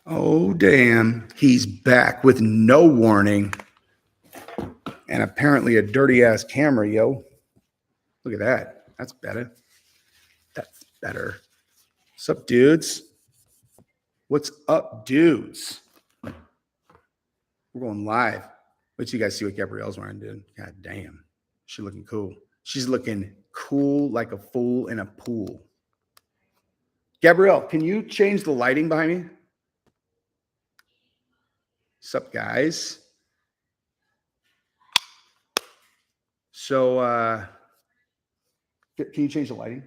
Oh, damn. He's back with no warning. And apparently a dirty ass camera, yo. Look at that. That's better. That's better. What's up, dudes? What's up, dudes? We're going live. Wait till you guys see what Gabrielle's wearing, dude. God damn. She's looking cool. She's looking cool like a fool in a pool. Gabrielle, can you change the lighting behind me? What's up, guys? So, can you change the lighting?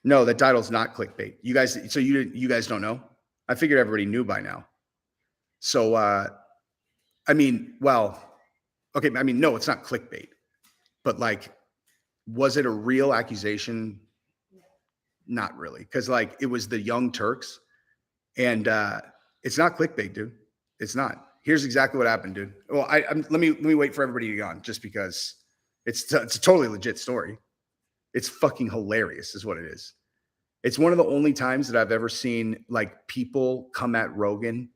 No, that title's not clickbait. You guys, so you guys don't know? I figured everybody knew by now. So, I mean, well, okay. I mean, no, it's not clickbait, but like, was it a real accusation? Not really. Cause like it was the Young Turks and, it's not clickbait, dude. It's not. Here's exactly what happened, dude. Well, let me wait for everybody to get on just because it's a totally legit story. It's fucking hilarious is what it is. It's one of the only times that I've ever seen like people come at Rogan.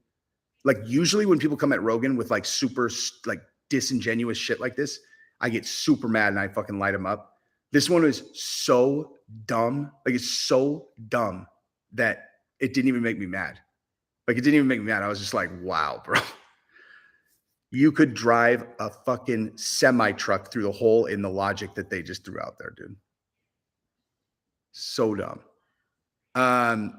Like usually when people come at Rogan with like super like disingenuous shit like this, I get super mad and I fucking light them up. This one was so dumb. Like it's so dumb that it didn't even make me mad. Like it didn't even make me mad. I was just like, wow, bro. You could drive a fucking semi truck through the hole in the logic that they just threw out there, dude. So dumb. All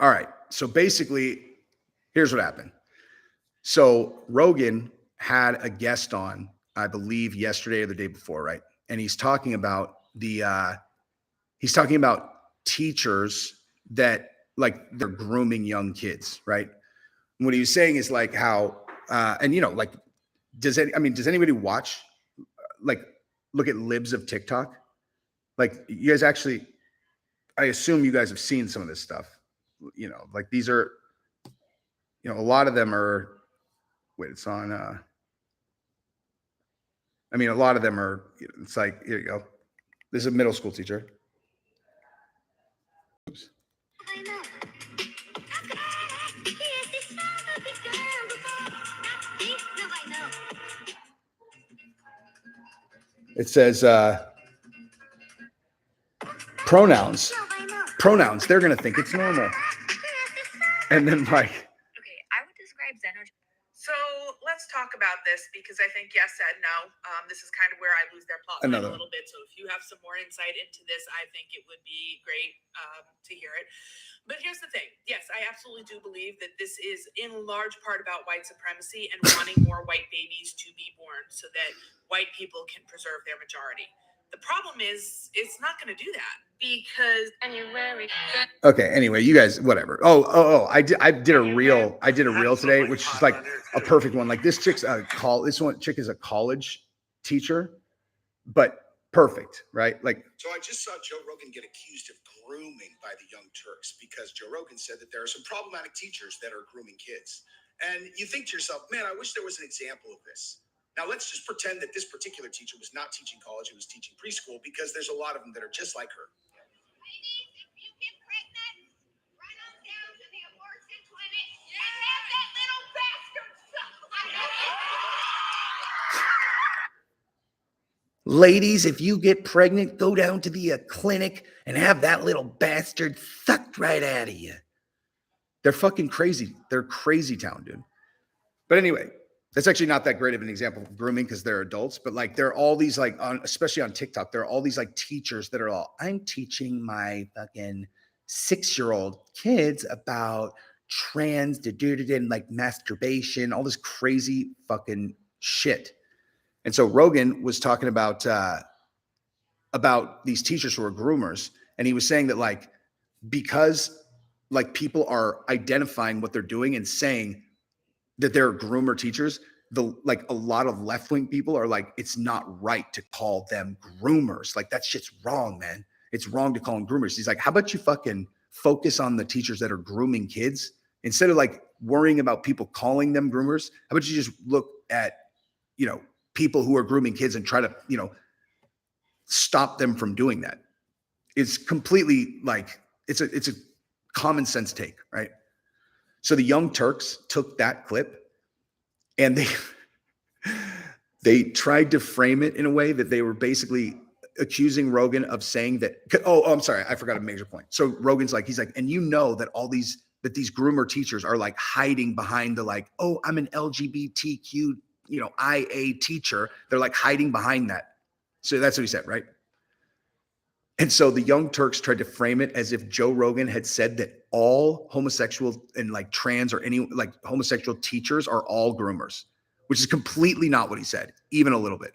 right. So basically, here's what happened. So Rogan had a guest on, I believe, yesterday or the day before, right? And he's talking about teachers that like they're grooming young kids, right? And what he was saying is like how, and you know, like, does anybody watch, like, look at libs of TikTok? Like, you guys actually, I assume you guys have seen some of this stuff, you know, like these are, you know, a lot of them are, wait, it's on, I mean, a lot of them are, it's like, here you go. This is a middle school teacher. Oops. It says pronouns. They're going to think it's normal. And then like. Okay, I would describe Xeno. So let's talk about this because I think yes and no. This is kind of where I lose their plot line a little bit. So if you have some more insight into this, I think it would be great to hear it. But here's the thing. Yes, I absolutely do believe that this is in large part about white supremacy and wanting more white babies to be born so that white people can preserve their majority. The problem is it's not going to do that because okay, anyway, you guys, whatever. I did a reel today, which is like a perfect one. Like this chick is a college teacher, but perfect, right? Like, so I just saw Joe Rogan get accused of grooming by the Young Turks because Joe Rogan said that there are some problematic teachers that are grooming kids. And you think to yourself, man, I wish there was an example of this. Now, let's just pretend that this particular teacher was not teaching college, he was teaching preschool, because there's a lot of them that are just like her. Ladies, if you get pregnant, run on down to the abortion clinic and have that little bastard suck. ladies, if you get pregnant, go down to the clinic and have that little bastard sucked right out of you. They're fucking crazy. They're crazy town, dude. But anyway, that's actually not that great of an example of grooming because they're adults, but like there are all these like especially on TikTok, there are all these like teachers that are all, I'm teaching my fucking 6-year-old kids about trans, and like masturbation, all this crazy fucking shit. And so Rogan was talking about these teachers who are groomers, and he was saying that like because like people are identifying what they're doing and saying that they're groomer teachers, like a lot of left-wing people are like, it's not right to call them groomers. Like that shit's wrong, man. It's wrong to call them groomers. He's like, how about you fucking focus on the teachers that are grooming kids instead of like worrying about people calling them groomers? How about you just look at, you know, people who are grooming kids and try to, you know, stop them from doing that? is completely like it's a common sense take, right? So the Young Turks took that clip and they tried to frame it in a way that they were basically accusing Rogan of saying that. I'm sorry, I forgot a major point. So Rogan's like, he's like, and you know that these groomer teachers are like hiding behind the like, oh, I'm an LGBTQ, IA teacher. They're like hiding behind that. So that's what he said, right? And so the Young Turks tried to frame it as if Joe Rogan had said that all homosexual and like trans or any like homosexual teachers are all groomers, which is completely not what he said, even a little bit.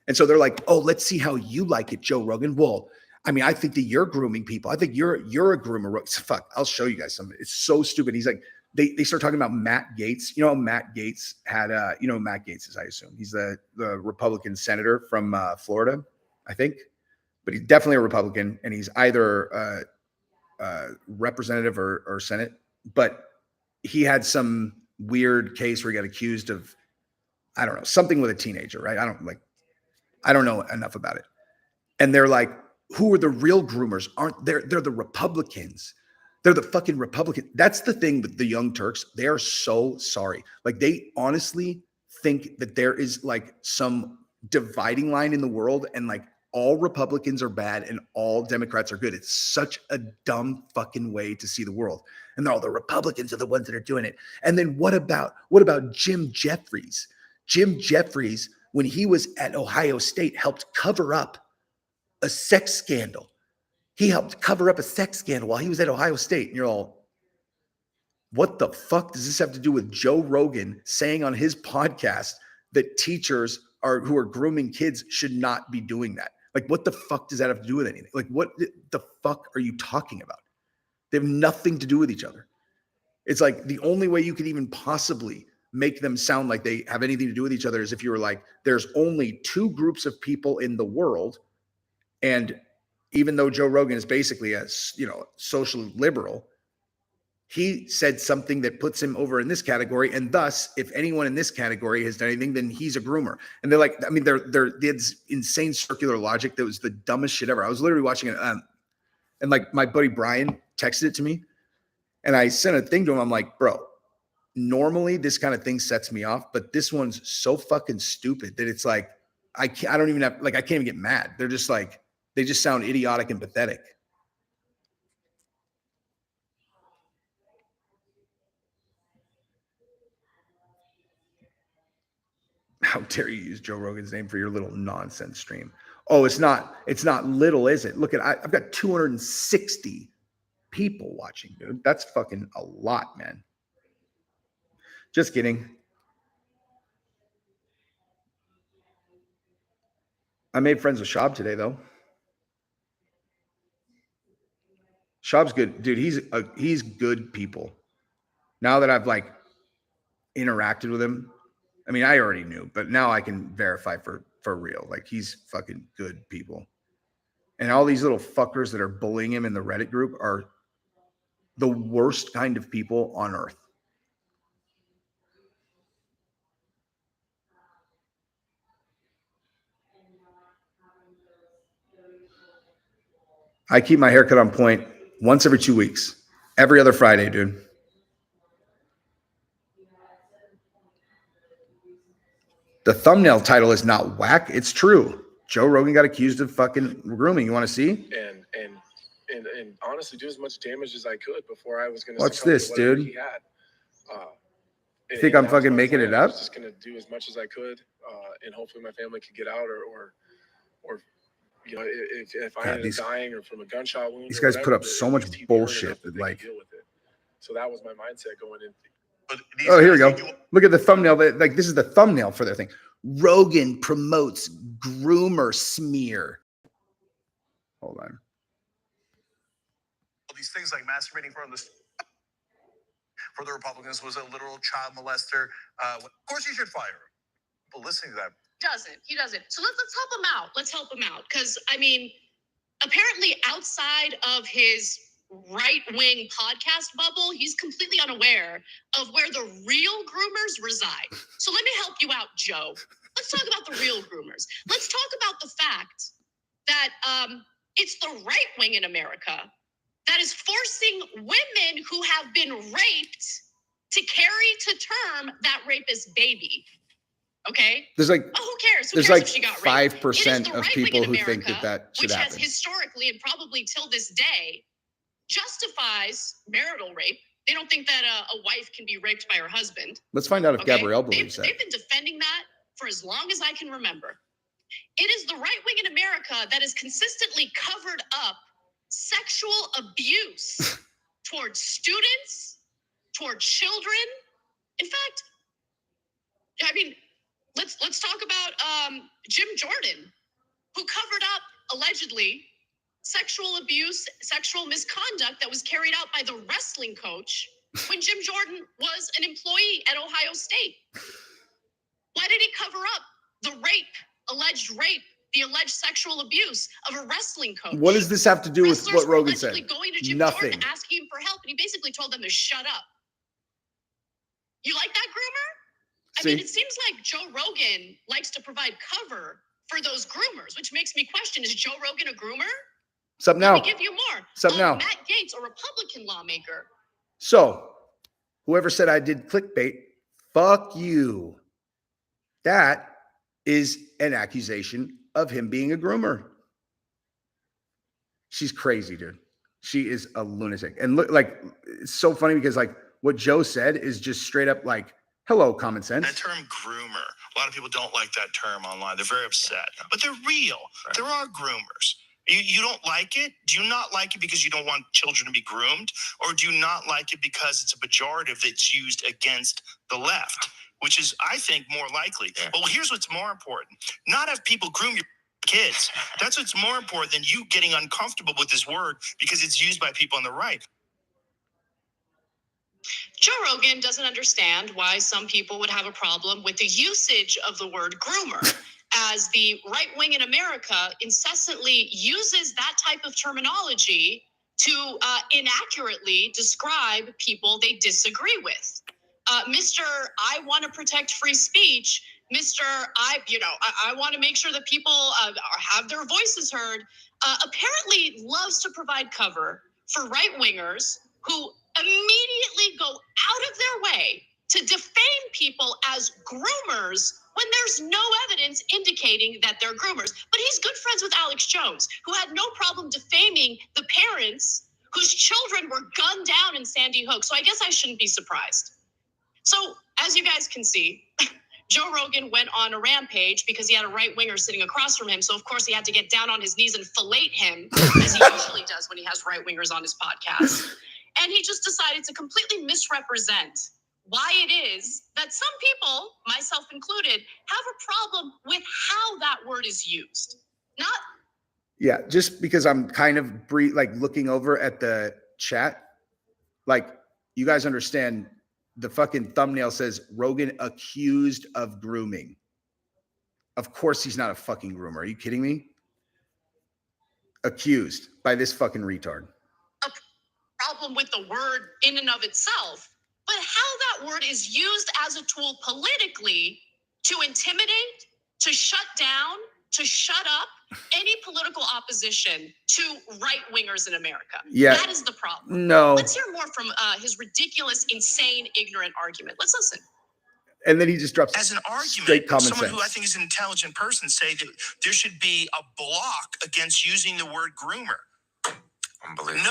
And so they're like, oh, let's see how you like it, Joe Rogan. Well, I mean, I think that you're grooming people. I think you're a groomer. Fuck, I'll show you guys something. It's so stupid. He's like, they start talking about Matt Gaetz. You know, Matt Gaetz had, Matt Gaetz is, I assume. He's the Republican senator from Florida, I think. But he's definitely a Republican, and he's either representative or Senate. But he had some weird case where he got accused of, I don't know, something with a teenager, right? I don't know enough about it. And they're like, who are the real groomers? They're the Republicans. They're the fucking Republicans. That's the thing with the Young Turks. They are so sorry. Like, they honestly think that there is like some dividing line in the world and like all Republicans are bad and all Democrats are good. It's such a dumb fucking way to see the world. And all the Republicans are the ones that are doing it. And then what about Jim Jeffries? Jim Jeffries, when he was at Ohio State, helped cover up a sex scandal. He helped cover up a sex scandal while he was at Ohio State. And you're all, what the fuck does this have to do with Joe Rogan saying on his podcast that teachers who are grooming kids should not be doing that? Like, what the fuck does that have to do with anything? Like, what the fuck are you talking about? They have nothing to do with each other. It's like the only way you could even possibly make them sound like they have anything to do with each other is if you were like, there's only two groups of people in the world. And even though Joe Rogan is basically a, social liberal, he said something that puts him over in this category. And thus, if anyone in this category has done anything, then he's a groomer. And they're like, I mean, they had this insane circular logic that was the dumbest shit ever. I was literally watching it. And like my buddy Brian texted it to me. And I sent a thing to him. I'm like, bro, normally this kind of thing sets me off, but this one's so fucking stupid that it's like, I can't even get mad. They're just like, they just sound idiotic and pathetic. How dare you use Joe Rogan's name for your little nonsense stream? Oh, it's not little, is it? Look I've got 260 people watching, dude. That's fucking a lot, man. Just kidding. I made friends with Shab today, though. Shab's good, dude. He's good people. Now that I've like interacted with him, I mean, I already knew, but now I can verify for real. Like, he's fucking good people. And all these little fuckers that are bullying him in the Reddit group are the worst kind of people on earth. I keep my haircut on point once every 2 weeks. Every other Friday, dude. The thumbnail title is not whack. It's true. Joe Rogan got accused of fucking grooming. You want to see? And honestly, do as much damage as I could before I was going to. What's this, dude? He had. You think I'm fucking making it up? I was just going to do as much as I could, and hopefully my family could get out, or if I ended up dying or from a gunshot wound. These guys put up so much bullshit that like. Deal with it. So that was my mindset going in. Oh, here we go. Look at the thumbnail. Like, this is the thumbnail for their thing. Rogan promotes groomer smear. Hold on. These things like masturbating for the Republicans was a literal child molester. Of course, you should fire him. But listening to that. He doesn't. So let's help him out. Let's help him out. Because, I mean, apparently outside of his right-wing podcast bubble, he's completely unaware of where the real groomers reside. So let me help you out, Joe. Let's talk about the real groomers. Let's talk about the fact that It's the right wing in America that is forcing women who have been raped to carry to term that rapist baby. Okay? There's like Oh, who cares? Who there's cares like if she got raped? 5% of right wing people in who think America, that should which happen. has historically and probably till this day justifies marital rape. They don't think that a wife can be raped by her husband. Let's find out if Okay? Gabrielle believes that. They've been defending that for as long as I can remember. It is the right wing in America that has consistently covered up sexual abuse towards students, toward children. In fact, I mean, let's talk about Jim Jordan, who covered up allegedly sexual abuse, sexual misconduct that was carried out by the wrestling coach when Jim Jordan was an employee at Ohio State. Why did he cover up the alleged rape, the alleged sexual abuse of a wrestling coach? What does this have to do with Wrestlers what were Rogan said? allegedly going to Jim Nothing. Jordan asking him for help, and he basically told them to shut up. You like that, groomer? I mean, it seems like Joe Rogan likes to provide cover for those groomers, which makes me question, is Joe Rogan a groomer? Sup now? Let me give you more. Sup now? Matt Gaetz, a Republican lawmaker. So, whoever said I did clickbait, fuck you. That is an accusation of him being a groomer. She's crazy, dude. She is a lunatic. And look, like, it's so funny because like what Joe said is just straight up like, hello, common sense. That term groomer, a lot of people don't like that term online. They're very upset, but they're real. Right. There are groomers. You don't like it? Do you not like it because you don't want children to be groomed? Or do you not like it because it's a pejorative that's used against the left, which is, I think, more likely? Yeah. Well, here's what's more important. Not have people groom your kids. That's what's more important than you getting uncomfortable with this word because it's used by people on the right. Joe Rogan doesn't understand why some people would have a problem with the usage of the word groomer, as the right wing in America incessantly uses that type of terminology to inaccurately describe people they disagree with. Mr. I want to protect free speech, Mr. I want to make sure that people have their voices heard, apparently loves to provide cover for right wingers who immediately go out of their way to defame people as groomers when there's no evidence indicating that they're groomers. But he's good friends with Alex Jones, who had no problem defaming the parents whose children were gunned down in Sandy Hook. So I guess I shouldn't be surprised. So as you guys can see, Joe Rogan went on a rampage because he had a right winger sitting across from him. So of course he had to get down on his knees and fillet him, as he usually does when he has right wingers on his podcast. And he just decided to completely misrepresent why it is that some people, myself included, have a problem with how that word is used. Yeah, just because I'm kind of looking over at the chat, like, you guys understand the fucking thumbnail says Rogan accused of grooming. Of course he's not a fucking groomer. Are you kidding me? Accused by this fucking retard. Problem with the word in and of itself, but how that word is used as a tool politically to intimidate, to shut down, to shut up any political opposition to right-wingers in America. Yeah. That is the problem. No. Let's hear more from his ridiculous, insane, ignorant argument. Let's listen. And then he just drops as an argument, straight common someone sense. Who I think is an intelligent person say that there should be a block against using the word groomer. Unbelievable.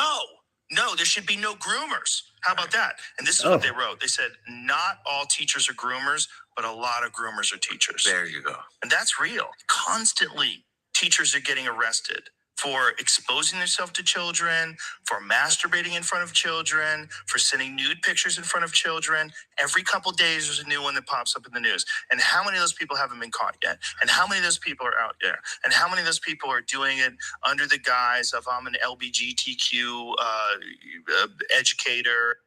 No, there should be no groomers. How about that? And this is what they wrote. They said, not all teachers are groomers, but a lot of groomers are teachers. There you go. And that's real. Constantly, teachers are getting arrested for exposing themselves to children, for masturbating in front of children, for sending nude pictures in front of children. Every couple days, there's a new one that pops up in the news. And how many of those people haven't been caught yet? And how many of those people are out there? And how many of those people are doing it under the guise of I'm an LGBTQ educator?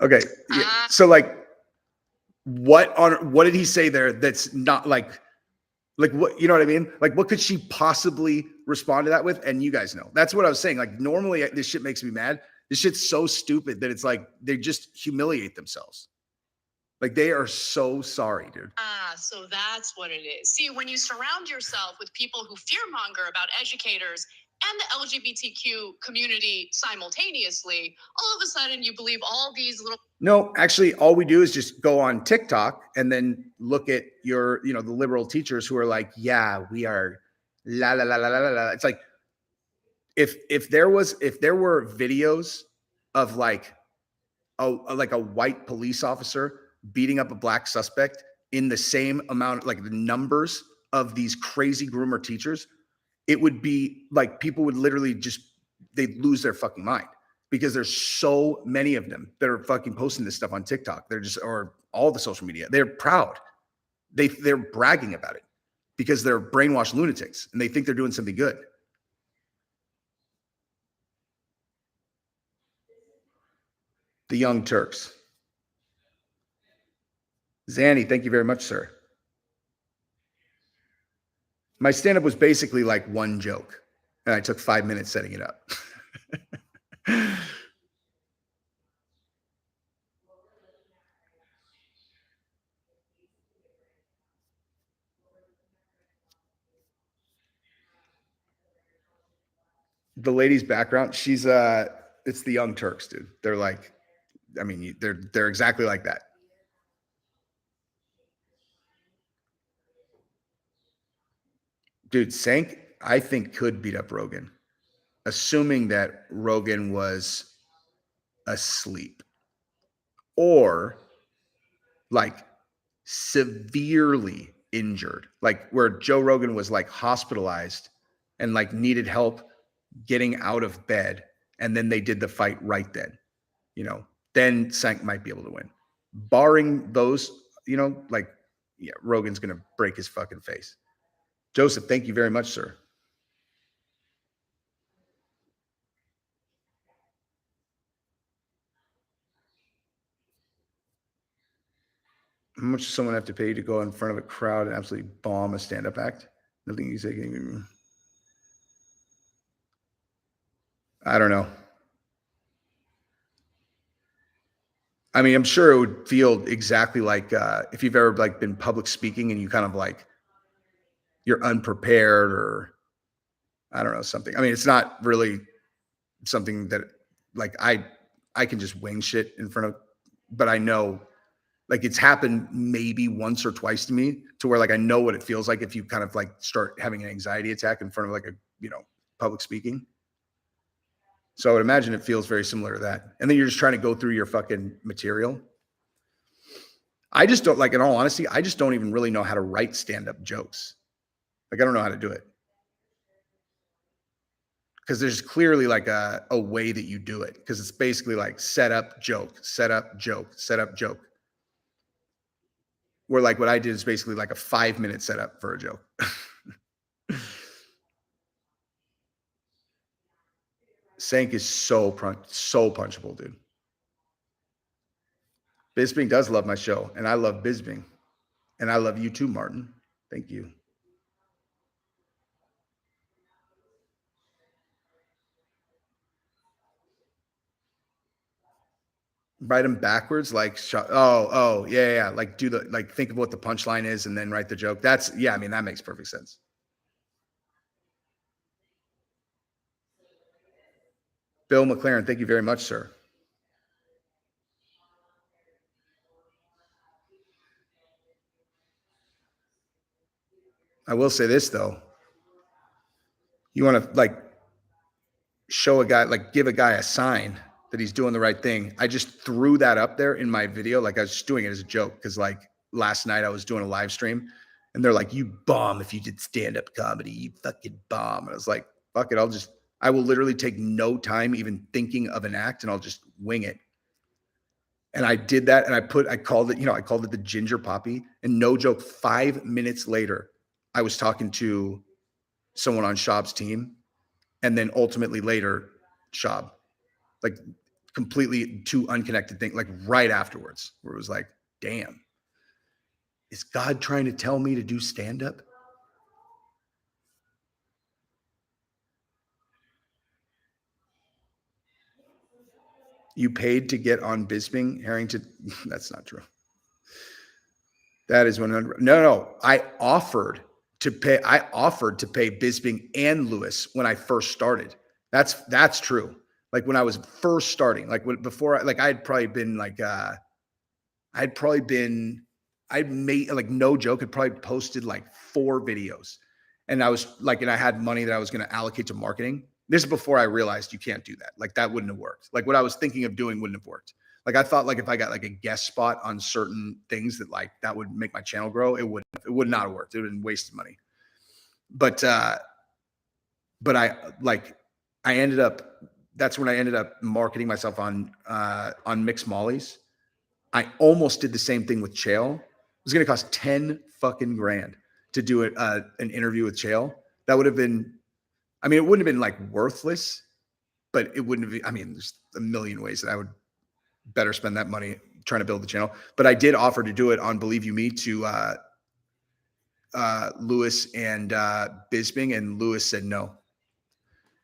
Okay. Yeah. So like, what did he say there that's not like what, you know what I mean? Like, what could she possibly respond to that with? And you guys know, that's what I was saying. Like, normally this shit makes me mad. This shit's so stupid that it's like, they just humiliate themselves. Like they are so sorry, dude. So that's what it is. See, when you surround yourself with people who fearmonger about educators and the LGBTQ community simultaneously, all of a sudden you believe all these little. No, actually, all we do is just go on TikTok and then look at your, the liberal teachers who are like, yeah, we are la la la la la la. It's like if there were videos of like a white police officer beating up a black suspect in the same amount, like the numbers of these crazy groomer teachers, it would be like people would literally they'd lose their fucking mind because there's so many of them that are fucking posting this stuff on TikTok. They're just, or all the social media. They're proud. They're bragging about it because they're brainwashed lunatics and they think they're doing something good. The Young Turks. Zanny, thank you very much, sir. My stand-up was basically like one joke, and I took 5 minutes setting it up. The lady's background, she's it's the Young Turks, dude. They're like, I mean, they're exactly like that. Dude, Sank, I think, could beat up Rogan, assuming that Rogan was asleep or like severely injured, like where Joe Rogan was like hospitalized and like needed help getting out of bed. And then they did the fight right then, then Sank might be able to win. Barring those, like, yeah, Rogan's going to break his fucking face. Joseph, thank you very much, sir. How much does someone have to pay you to go in front of a crowd and absolutely bomb a stand-up act? Nothing you say can even... I don't know. I mean, I'm sure it would feel exactly like if you've ever like been public speaking and you kind of like you're unprepared or I don't know, something. I mean, it's not really something that like I can just wing shit in front of, but I know like it's happened maybe once or twice to me to where like I know what it feels like if you kind of like start having an anxiety attack in front of like a, public speaking. So I would imagine it feels very similar to that. And then you're just trying to go through your fucking material. I just don't, like, in all honesty, I just don't even really know how to write stand-up jokes. Like, I don't know how to do it. Because there's clearly like a way that you do it. Because it's basically like set up, joke, set up, joke, set up, joke. Where like what I did is basically like a 5-minute setup for a joke. Sank is so punchable, dude. Bisping does love my show, and I love Bisping. And I love you too, Martin. Thank you. Write them backwards, like yeah. Like do the like think of what the punchline is and then write the joke. That's yeah, I mean that makes perfect sense. Bill McLaren, thank you very much, sir. I will say this though. You want to like show a guy, like give a guy a sign that he's doing the right thing. I just threw that up there in my video. Like I was just doing it as a joke. Cause like last night I was doing a live stream and they're like, you bomb if you did stand-up comedy, you fucking bomb. And I was like, fuck it. I will literally take no time even thinking of an act and I'll just wing it. And I did that. And I called it the ginger poppy, and no joke, 5 minutes later, I was talking to someone on Schaub's team. And then ultimately later, Schaub, like completely two unconnected things, like right afterwards, where it was like, damn, is God trying to tell me to do stand-up? You paid to get on Bisping, Harrington? That's not true. That is 100. No. I offered to pay Bisping and Lewis when I first started. That's true. Like when I was first starting, like before, like I'd made, like, no joke, I'd probably posted like 4 videos, and I had money that I was going to allocate to marketing. This is before I realized you can't do that. Like that wouldn't have worked. Like what I was thinking of doing wouldn't have worked. Like I thought, like if I got like a guest spot on certain things that would make my channel grow, it would not have worked. It would have been wasted money. But I ended up, that's when I ended up marketing myself on Mixed Mollies. I almost did the same thing with Chael. It was going to cost 10 fucking grand to do an interview with Chael. That would have been, I mean, it wouldn't have been like worthless, but it wouldn't have, I mean, there's a million ways that I would better spend that money trying to build the channel. But I did offer to do it on Believe You Me to Lewis and Bisping, and Lewis said no.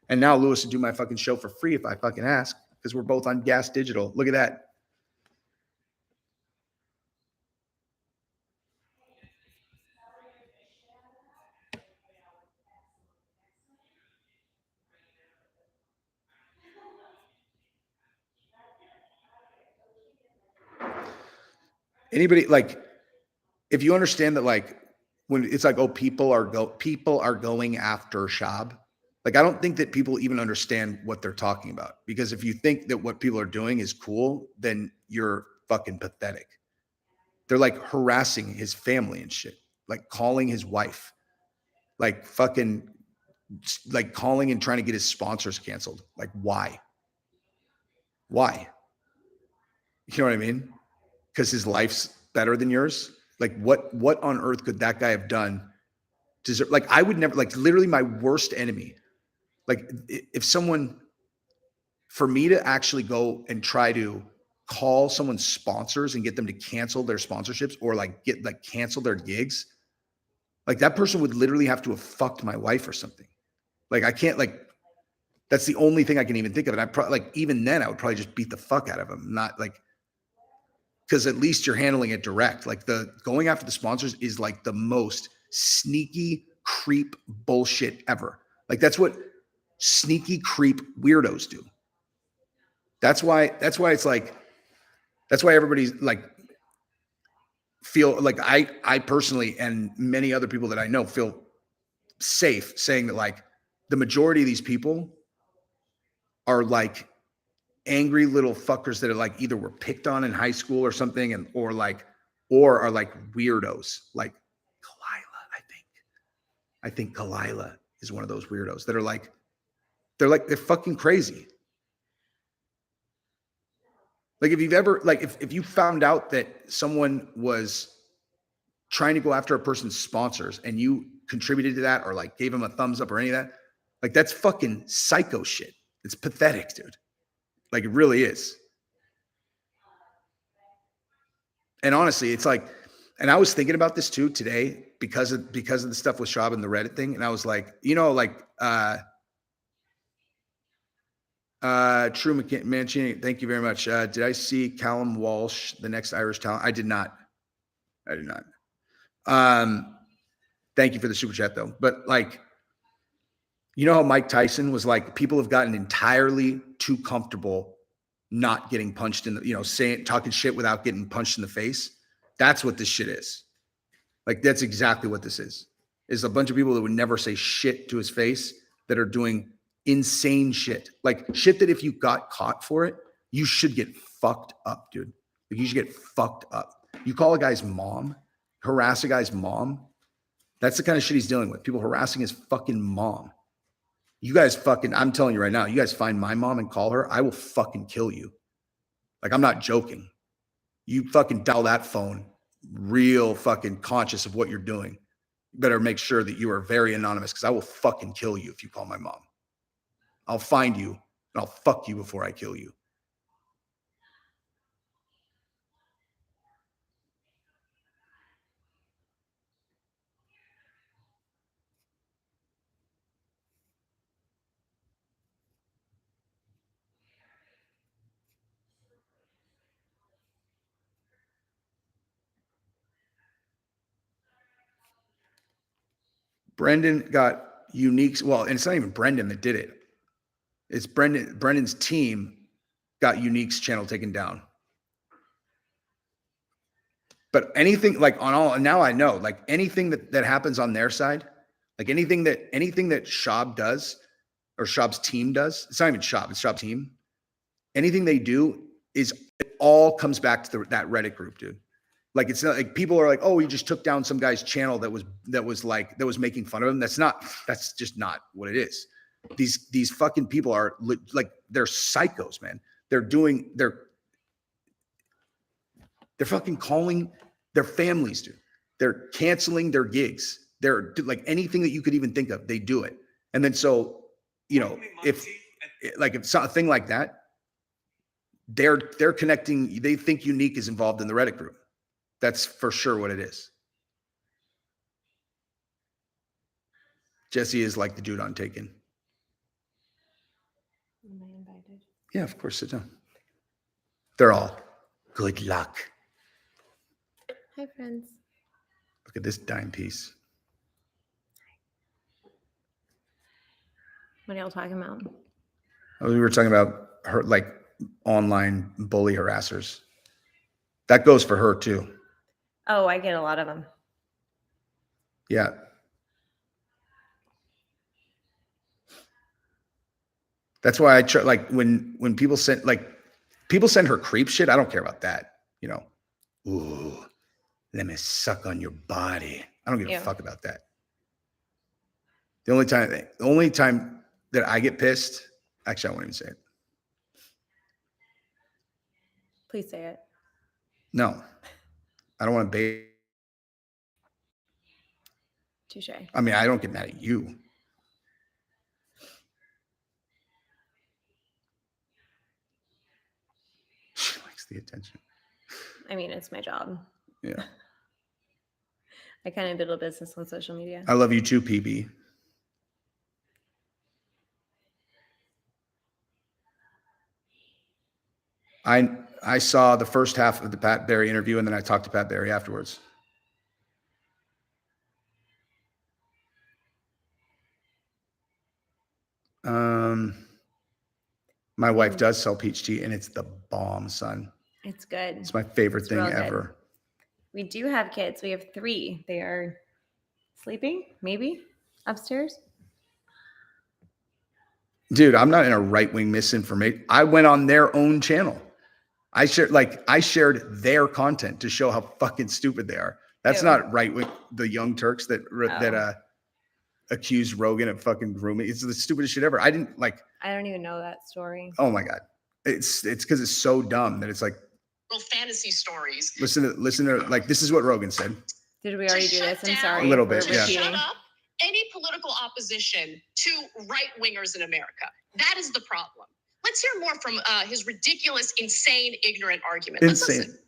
And now Lewis would do my fucking show for free if I fucking ask, because we're both on Gas Digital. Look at that. Anybody, like, if you understand that, like, when it's like, oh, people are going after Shab. Like, I don't think that people even understand what they're talking about, because if you think that what people are doing is cool, then you're fucking pathetic. They're like harassing his family and shit, like calling his wife, like fucking, like calling and trying to get his sponsors canceled. Like, why? Why? You know what I mean? Because his life's better than yours. Like, what on earth could that guy have done? Like, I would never, like, literally my worst enemy. Like, if someone, for me to actually go and try to call someone's sponsors and get them to cancel their sponsorships, or like cancel their gigs, like that person would literally have to have fucked my wife or something. Like, I can't, like, that's the only thing I can even think of. And I probably, like, even then I would probably just beat the fuck out of him. Not like, because at least you're handling it direct. Like, the going after the sponsors is like the most sneaky creep bullshit ever. Like, that's what sneaky creep weirdos do. That's why it's like, that's why everybody's like, feel like I personally, and many other people that I know, feel safe saying that, like, the majority of these people are like angry little fuckers that are like either were picked on in high school or something, and or are like weirdos. Like Kalila, I think Kalila is one of those weirdos that are like, they're fucking crazy. Like, if you've ever, like, if you found out that someone was trying to go after a person's sponsors and you contributed to that, or like gave him a thumbs up or any of that, like, that's fucking psycho shit. It's pathetic, dude. Like, it really is. And honestly, it's like, and I was thinking about this too today because of the stuff with Shab and the Reddit thing. And I was like, you know, like, True Mancini, thank you very much. Did I see Callum Walsh, the next Irish talent? I did not. Thank you for the super chat though. But, like, you know how Mike Tyson was like, people have gotten entirely too comfortable not getting punched in the, you know, talking shit without getting punched in the face. That's what this shit is. Like, that's exactly what this is a bunch of people that would never say shit to his face, that are doing insane shit. Like, shit that if you got caught for it, you should get fucked up, dude. Like, you should get fucked up. You call a guy's mom, harass a guy's mom. That's the kind of shit he's dealing with. People harassing his fucking mom. You guys fucking, I'm telling you right now, you guys find my mom and call her, I will fucking kill you. Like, I'm not joking. You fucking dial that phone real fucking conscious of what you're doing. You better make sure that you are very anonymous, because I will fucking kill you if you call my mom. I'll find you and I'll fuck you before I kill you. Brendan got Unique's. Well, and it's not even Brendan that did it. It's Brendan's team got Unique's channel taken down. But anything like on all, now I know, like anything that happens on their side, like anything that Shab does or Shab's team does, it's not even Shab, it's Shab's team. Anything they do it all comes back to that Reddit group, dude. Like it's not like people are like, oh, he just took down some guy's channel that was making fun of him. That's just not what it is. These fucking people are like, they're psychos, man. They're fucking calling their families, dude. They're canceling their gigs. They're like anything that you could even think of, they do it. And then so, if it's a thing like that, they're connecting, they think Unique is involved in the Reddit group. That's for sure what it is. Jesse is like the dude on Taken. Am I invited? Yeah, of course, sit down. They're all good luck. Hi, friends. Look at this dime piece. What are y'all talking about? We were talking about her, like online bully harassers. That goes for her too. Oh, I get a lot of them. Yeah. That's why I try, like when people send her creep shit, I don't care about that. Ooh, let me suck on your body. I don't give a fuck about that. The only time that I get pissed, actually, I won't even say it. Please say it. No, I don't want to bait. Touche. I mean, I don't get mad at you. She likes the attention. I mean, it's my job. Yeah. I kind of build a business on social media. I love you too, PB. I saw the first half of the Pat Barry interview, and then I talked to Pat Barry afterwards. My wife does sell peach tea, and it's the bomb, son. It's good. It's my favorite thing ever. Good. We do have kids. We have 3. They are sleeping, maybe upstairs. Dude, I'm not in a right-wing misinformation. I went on their own channel. I shared their content to show how fucking stupid they are. That's not right-wing. The Young Turks that accused Rogan of fucking grooming. It's the stupidest shit ever. I don't even know that story. Oh my God. It's because it's so dumb that it's like fantasy stories. Listen to like, this is what Rogan said. Did we already do this? I'm sorry. A little bit, yeah. Shut up any political opposition to right-wingers in America. That is the problem. Let's hear more from his ridiculous, insane, ignorant argument. Let's listen.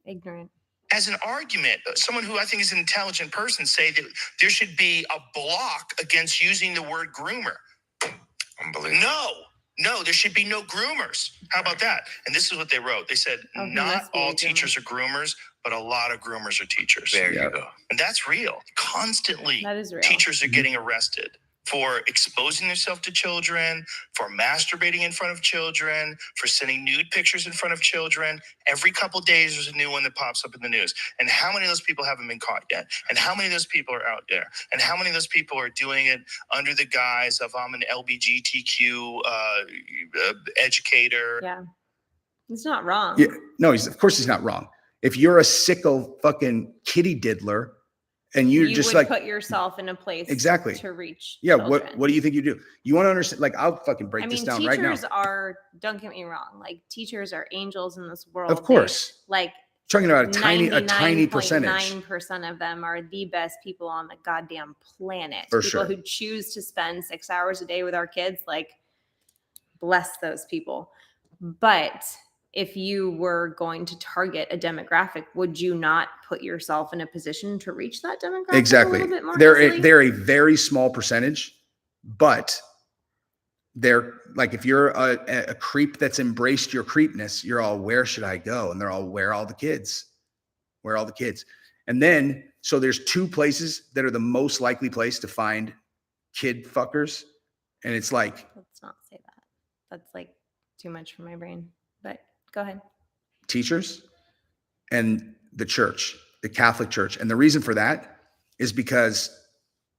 Ignorant. As an argument, someone who I think is an intelligent person say that there should be a block against using the word groomer. Unbelievable. No, there should be no groomers. How about that? And this is what they wrote. They said, not all teachers are groomers, but a lot of groomers are teachers. There you go. And that's real. Constantly, that is real. Teachers are getting arrested for exposing themselves to children, for masturbating in front of children, for sending nude pictures in front of children. Every couple of days, there's a new one that pops up in the news. And how many of those people haven't been caught yet? And how many of those people are out there? And how many of those people are doing it under the guise of, I'm an LGBTQ educator? Yeah. He's not wrong. Yeah, no, of course he's not wrong. If you're a sicko fucking kitty diddler, and you just would put yourself in a place exactly to reach. Yeah. Children. What do you think you do? You want to understand? Like, I'll fucking break this down right now. Teachers are, don't get me wrong, like teachers are angels in this world. Of course. Talking about a tiny percentage. 99% of them are the best people on the goddamn planet. For people sure. who choose to spend 6 hours a day with our kids, like, bless those people. But if you were going to target a demographic, would you not put yourself in a position to reach that demographic? Exactly. A little bit more they're a very small percentage, but they're like, if you're a creep that's embraced your creepness, you're all, where should I go? And they're all, where are all the kids? Where are all the kids? And then, so there's two places that are the most likely place to find kid fuckers. And it's like, Let's not say that. That's like too much for my brain. But go ahead. teachers and the church, the Catholic Church. And the reason for that is because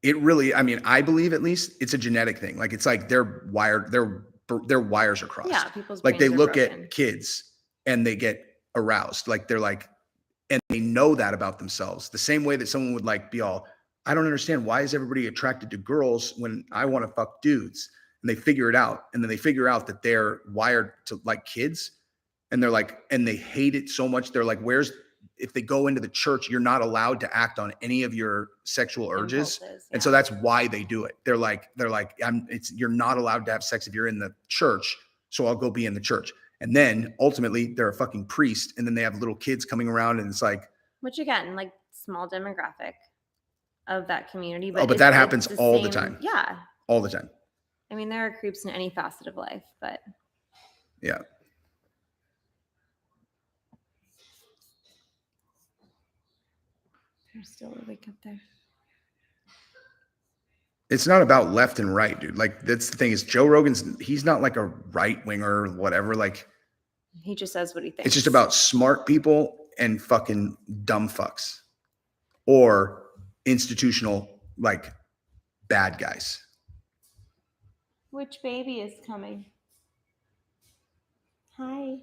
it really, I mean, I believe at least it's a genetic thing. Like it's like they're wired, their wires are crossed. Yeah, people's like they brains are look broken. at kids and they get aroused. Like they're like, and they know that about themselves. The same way that someone would like be all, I don't understand, why is everybody attracted to girls when I want to fuck dudes? And they figure it out. And then they figure out that they're wired to like kids. And they're like, and they hate it so much. They're like, if they go into the church, you're not allowed to act on any of your sexual urges. Impulses, And so yeah. that's why they do it. They're like, you're not allowed to have sex if you're in the church. So I'll go be in the church. And then ultimately they're a fucking priest. And then they have little kids coming around and it's like, Which again, like small demographic of that community. but that happens it's all the time. Yeah. All the time. I mean, there are creeps in any facet of life, but Yeah. they're still awake up there. It's not about left and right, dude. Like that's the thing is Joe Rogan's, he's not like a right winger or whatever. Like He just says what he thinks. it's just about smart people and fucking dumb fucks or institutional, like bad guys. Which baby is coming? Hi.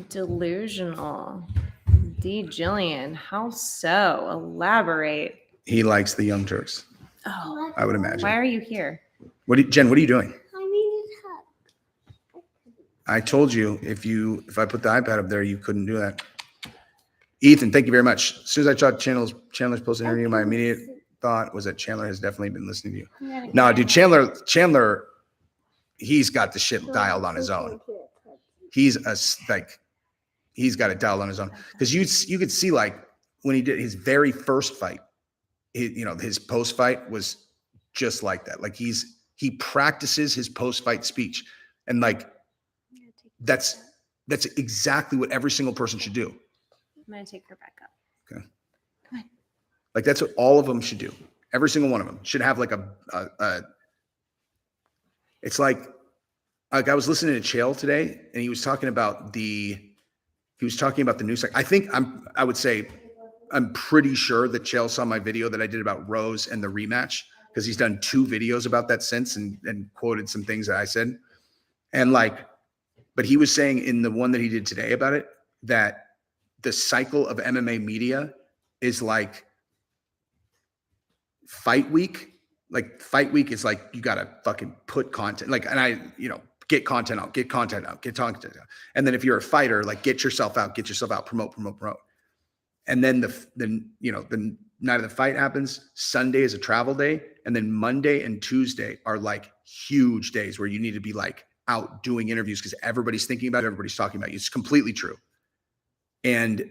Delusional. D. Jillian. How so? Elaborate. He likes the Young Turks. Oh. I would imagine. Why are you here? Jen, what are you doing? I needed help. I told you if I put the iPad up there, you couldn't do that. Ethan, thank you very much. As soon as I saw Chandler's post interview, my immediate thought was that Chandler has definitely been listening to you. No, dude, Chandler, he's got the shit dialed on his own. He's got it dialed on his own. Because you could see like when he did his very first fight, his post fight was just like that. Like he practices his post fight speech, and like that's exactly what every single person should do. I'm gonna take her back up. Okay. Come on. Like that's what all of them should do. Every single one of them should have like a it's like I was listening to Chael today and he was talking about the news. Like I'm pretty sure that Chael saw my video that I did about Rose and the rematch because he's done 2 videos about that since and quoted some things that I said. And like, but he was saying in the one that he did today about it, that the cycle of MMA media is like fight week. Like fight week is like, you got to fucking put content like, and get content out. And then if you're a fighter, like get yourself out, promote. And then the night of the fight happens. Sunday is a travel day. And then Monday and Tuesday are like huge days where you need to be like out doing interviews because everybody's thinking about it. Everybody's talking about you. It's completely true. And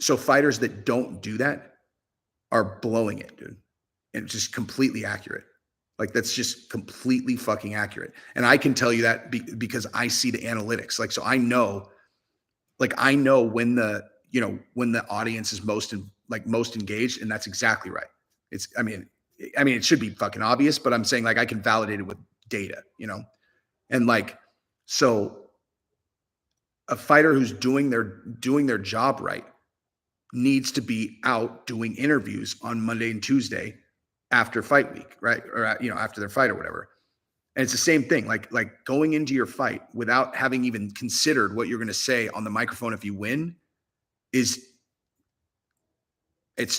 so fighters that don't do that are blowing it, dude. And it's just completely accurate. Like that's just completely fucking accurate. And I can tell you that because I see the analytics. Like, so I know when the audience is most engaged, and that's exactly right. I mean, it should be fucking obvious, but I'm saying like I can validate it with data, and like, so a fighter who's doing their job right needs to be out doing interviews on Monday and Tuesday after fight week, right? Or, after their fight or whatever. And it's the same thing, like going into your fight without having even considered what you're going to say on the microphone if you win it's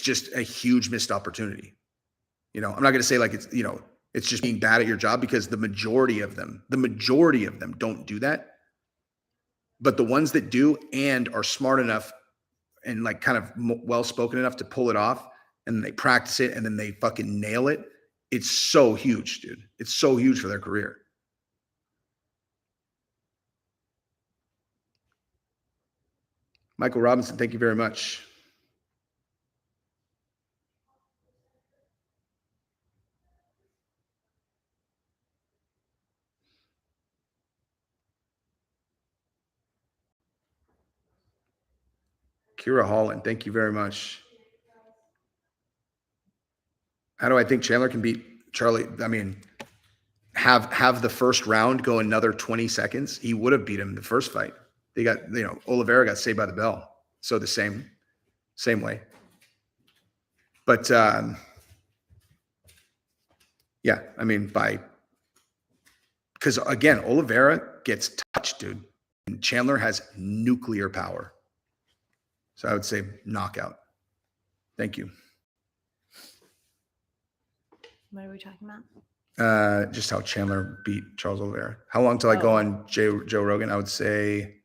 just a huge missed opportunity. I'm not going to say like it's just being bad at your job because the majority of them don't do that. But the ones that do and are smart enough and like kind of well-spoken enough to pull it off, and they practice it and then they fucking nail it. It's so huge, dude. It's so huge for their career. Michael Robinson, thank you very much. Kira Holland, thank you very much. How do I think Chandler can beat Charlie? I mean, have the first round go another 20 seconds. He would have beat him the first fight. They got, Oliveira got saved by the bell. So the same way. But yeah, I mean, because again, Oliveira gets touched, dude. And Chandler has nuclear power. So I would say knockout. Thank you. What are we talking about? Just how Chandler beat Charles Oliveira. How long till I go on Joe Rogan? I would say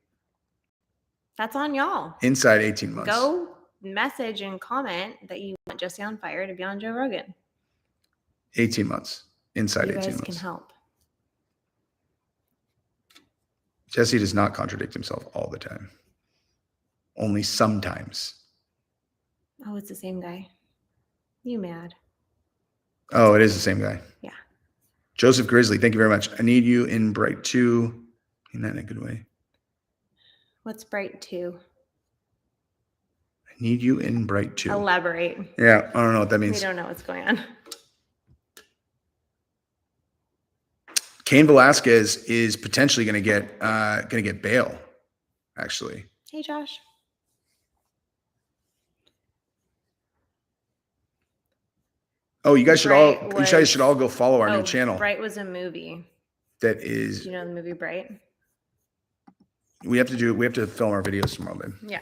that's on y'all. Inside 18 months. Go message and comment that you want Jesse on Fire to be on Joe Rogan. 18 months. Inside 18 months. You guys can help. Jesse does not contradict himself all the time. Only sometimes. Oh, it's the same guy. You mad? Oh, it is the same guy. Yeah. Joseph Grizzly, thank you very much. I need you in Bright 2. In that in a good way. What's Bright 2? I need you in Bright 2. Elaborate. Yeah, I don't know what that means. We don't know what's going on. Cain Velasquez is potentially going to get bail, actually. Hey, Josh. Oh, you guys should all go follow our new channel. Bright was a movie. That is. Do you know the movie Bright? We have to film our videos tomorrow, babe. Yeah.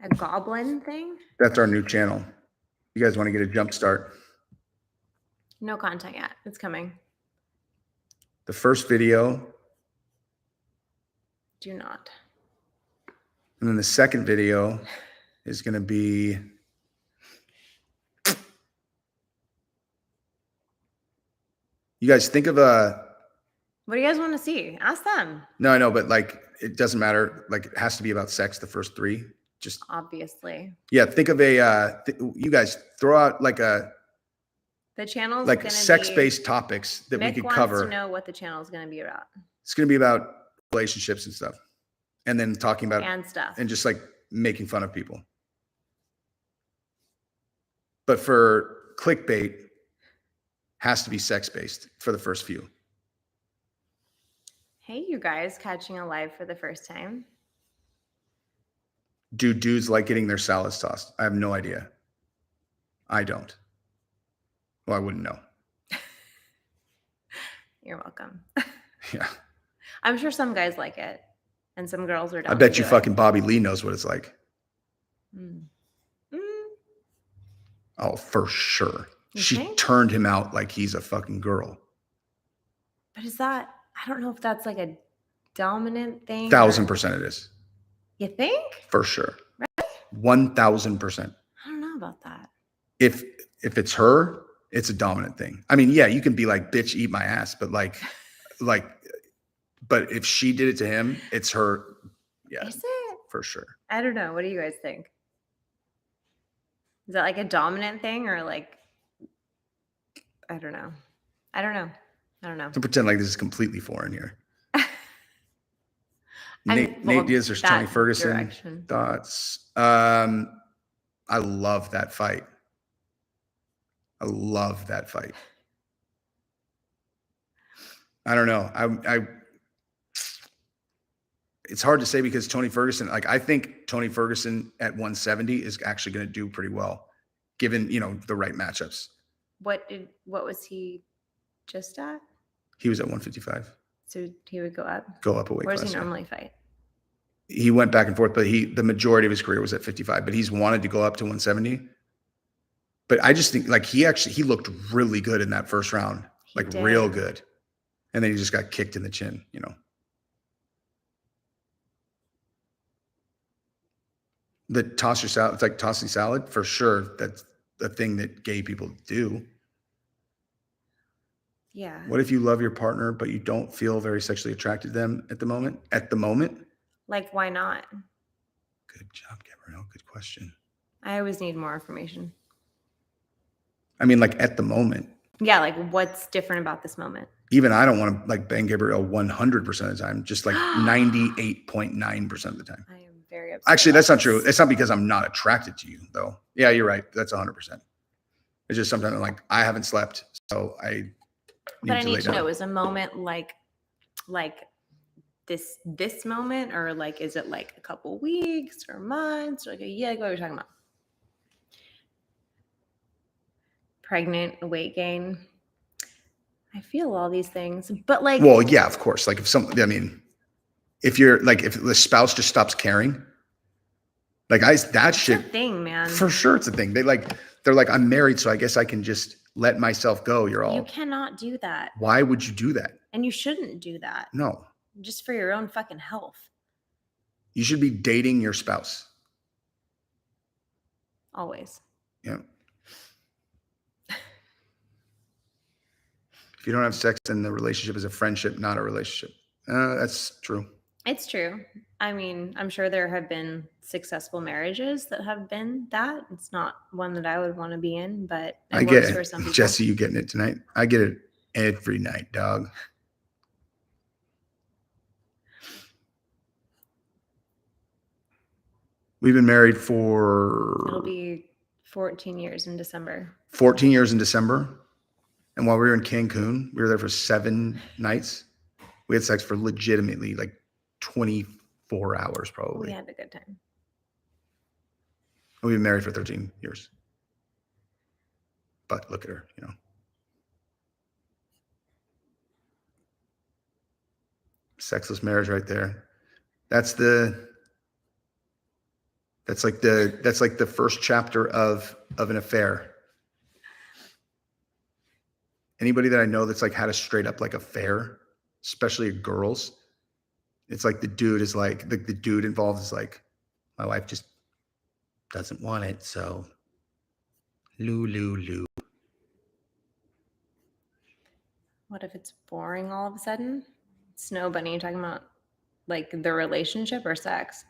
A goblin thing? That's our new channel. You guys want to get a jump start? No content yet. It's coming. The first video. Do not. And then the second video is going to be. You guys think of what do you guys want to see? Ask them. No, I know, but like it doesn't matter. Like it has to be about sex. The first 3, just obviously. Yeah, think of you guys throw out like the channel's like sex-based topics that we could cover. Wants to know what the channel is going to be about. It's going to be about relationships and stuff, and then talking about and stuff, and just like making fun of people. But for clickbait, has to be sex-based for the first few. Hey, you guys catching a live for the first time? Do dudes like getting their salads tossed? I have no idea. I don't. Well, I wouldn't know. You're welcome. Yeah. I'm sure some guys like it, and some girls are down. I bet you fucking Bobby Lee knows what it's like. Oh, for sure. She turned him out like he's a fucking girl. But is that, I don't know if that's like a dominant thing. 1000% it is. You think? For sure. Really? 1000%. I don't know about that. If it's her, it's a dominant thing. I mean, yeah, you can be like, bitch, eat my ass, but but if she did it to him, it's her. Yeah. Is it? For sure. I don't know. What do you guys think? Is that like a dominant thing or like, I don't know. To pretend like this is completely foreign here. Nate Diaz versus Tony Ferguson. Direction. Thoughts? I love that fight. I don't know. It's hard to say because Tony Ferguson, like I think Tony Ferguson at 170 is actually going to do pretty well, given the right matchups. What was he just at? He was at 155. So he would go up a weight class. Where does he normally fight? He went back and forth, but the majority of his career was at 55. But he's wanted to go up to 170. But I just think like he looked really good in that first round, real good, and then he just got kicked in the chin. The toss your salad, it's like tossing salad for sure. That's the thing that gay people do. Yeah. What if you love your partner, but you don't feel very sexually attracted to them at the moment? Like, why not? Good job, Gabrielle. Good question. I always need more information. I mean, like at the moment, Yeah, like what's different about this moment? Even I don't want to like bang Gabrielle 100% of the time, just like 98.9% of the time. I am very upset. Actually, about that's not this. true. It's not because I'm not attracted to you, though. Yeah, you're right. That's 100%. It's just sometimes I'm like, I haven't slept, so I But I need need to know, down. is a moment like this moment, or like is it like a couple weeks or months or like a year? Like what are we talking about? Pregnant, weight gain. I feel all these things, but like, Well, yeah, of course. Like if you're like, if the spouse just stops caring, like that it's shit, a thing, man. for sure, it's a thing. They're like, I'm married, so I guess I can just let myself go. You cannot do that. Why would you do that? And you shouldn't do that. No, Just for your own fucking health. you should be dating your spouse. Always. Yeah. If you don't have sex, then the relationship is a friendship, not a relationship. That's true. It's true. I mean, I'm sure there have been successful marriages that have been that. It's not one that I would want to be in, but I get works for it. some people. Jesse, you getting it tonight? I get it every night, dog. We've been married for... It'll be 14 years in December. 14 years in December. And while we were in Cancun, we were there for 7 nights. We had sex for legitimately like 24 hours probably. We had a good time. And we've been married for 13 years. But look at her, you know. Sexless marriage right there. That's like the first chapter of an affair. Anybody that I know that's like had a straight up like affair, especially girls, it's like the dude is like the dude involved is like, my wife just doesn't want it, so loo. What if it's boring all of a sudden? Snow Bunny, you talking about like the relationship or sex?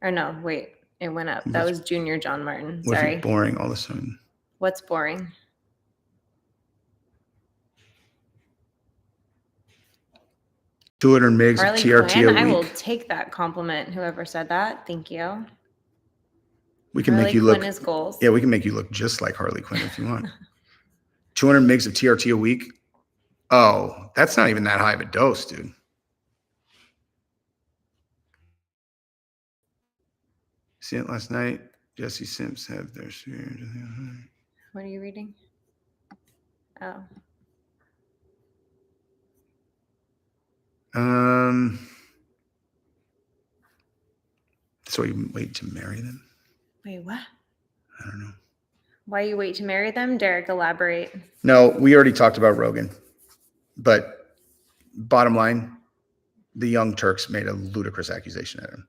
Or no, wait, it went up. That was Junior John Martin. What if Sorry. it's boring all of a sudden? What's boring? 200 megs of Harley TRT Quinn? a week. I will take that compliment, whoever said that. Thank you. We can Harley make you Quinn look. is goals. Yeah, we can make you look just like Harley Quinn if you want. 200 megs of TRT a week. Oh, that's not even that high of a dose, dude. See it last night? Jesse Sims have their spirit. What are you reading? Oh. So you wait to marry them? Wait, what? I don't know. Why you wait to marry them? Derek, elaborate. No, we already talked about Rogan. But bottom line, the Young Turks made a ludicrous accusation at him.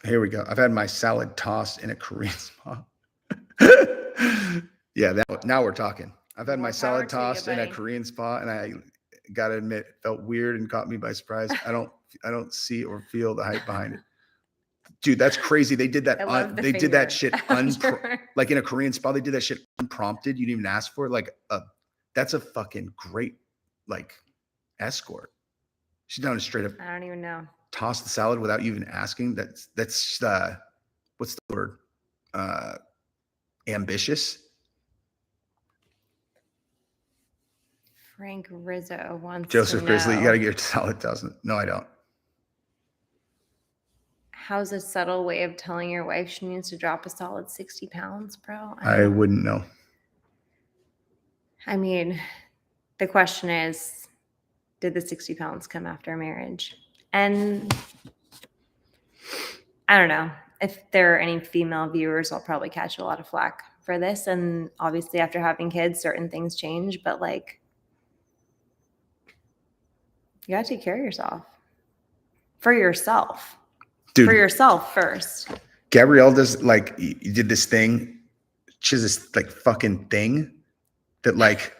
Here we go. I've had my salad tossed in a Korean spa. Yeah, now we're talking. I've had my salad tossed in a Korean spa, and I gotta admit, it felt weird and caught me by surprise. I don't see or feel the hype behind it. Dude, that's crazy. They did that. They did that shit like in a Korean spa. They did that shit unprompted. You didn't even ask for it. Like that's a fucking great like escort. She's down straight up. I don't even know. Toss the salad without you even asking. That's what's the word? Ambitious. Frank Rizzo wants Joseph to Grizzly, know, you gotta get your salad tossed. No, I don't. how's a subtle way of telling your wife she needs to drop a solid 60 pounds, bro? I wouldn't know. I mean, the question is, did the 60 pounds come after marriage? And I don't know. If there are any female viewers, I'll probably catch a lot of flack for this. And obviously, after having kids, certain things change. But like, you gotta take care of yourself. For yourself. Dude, for yourself first. Gabrielle does like, you did this thing. She has this like fucking thing that like,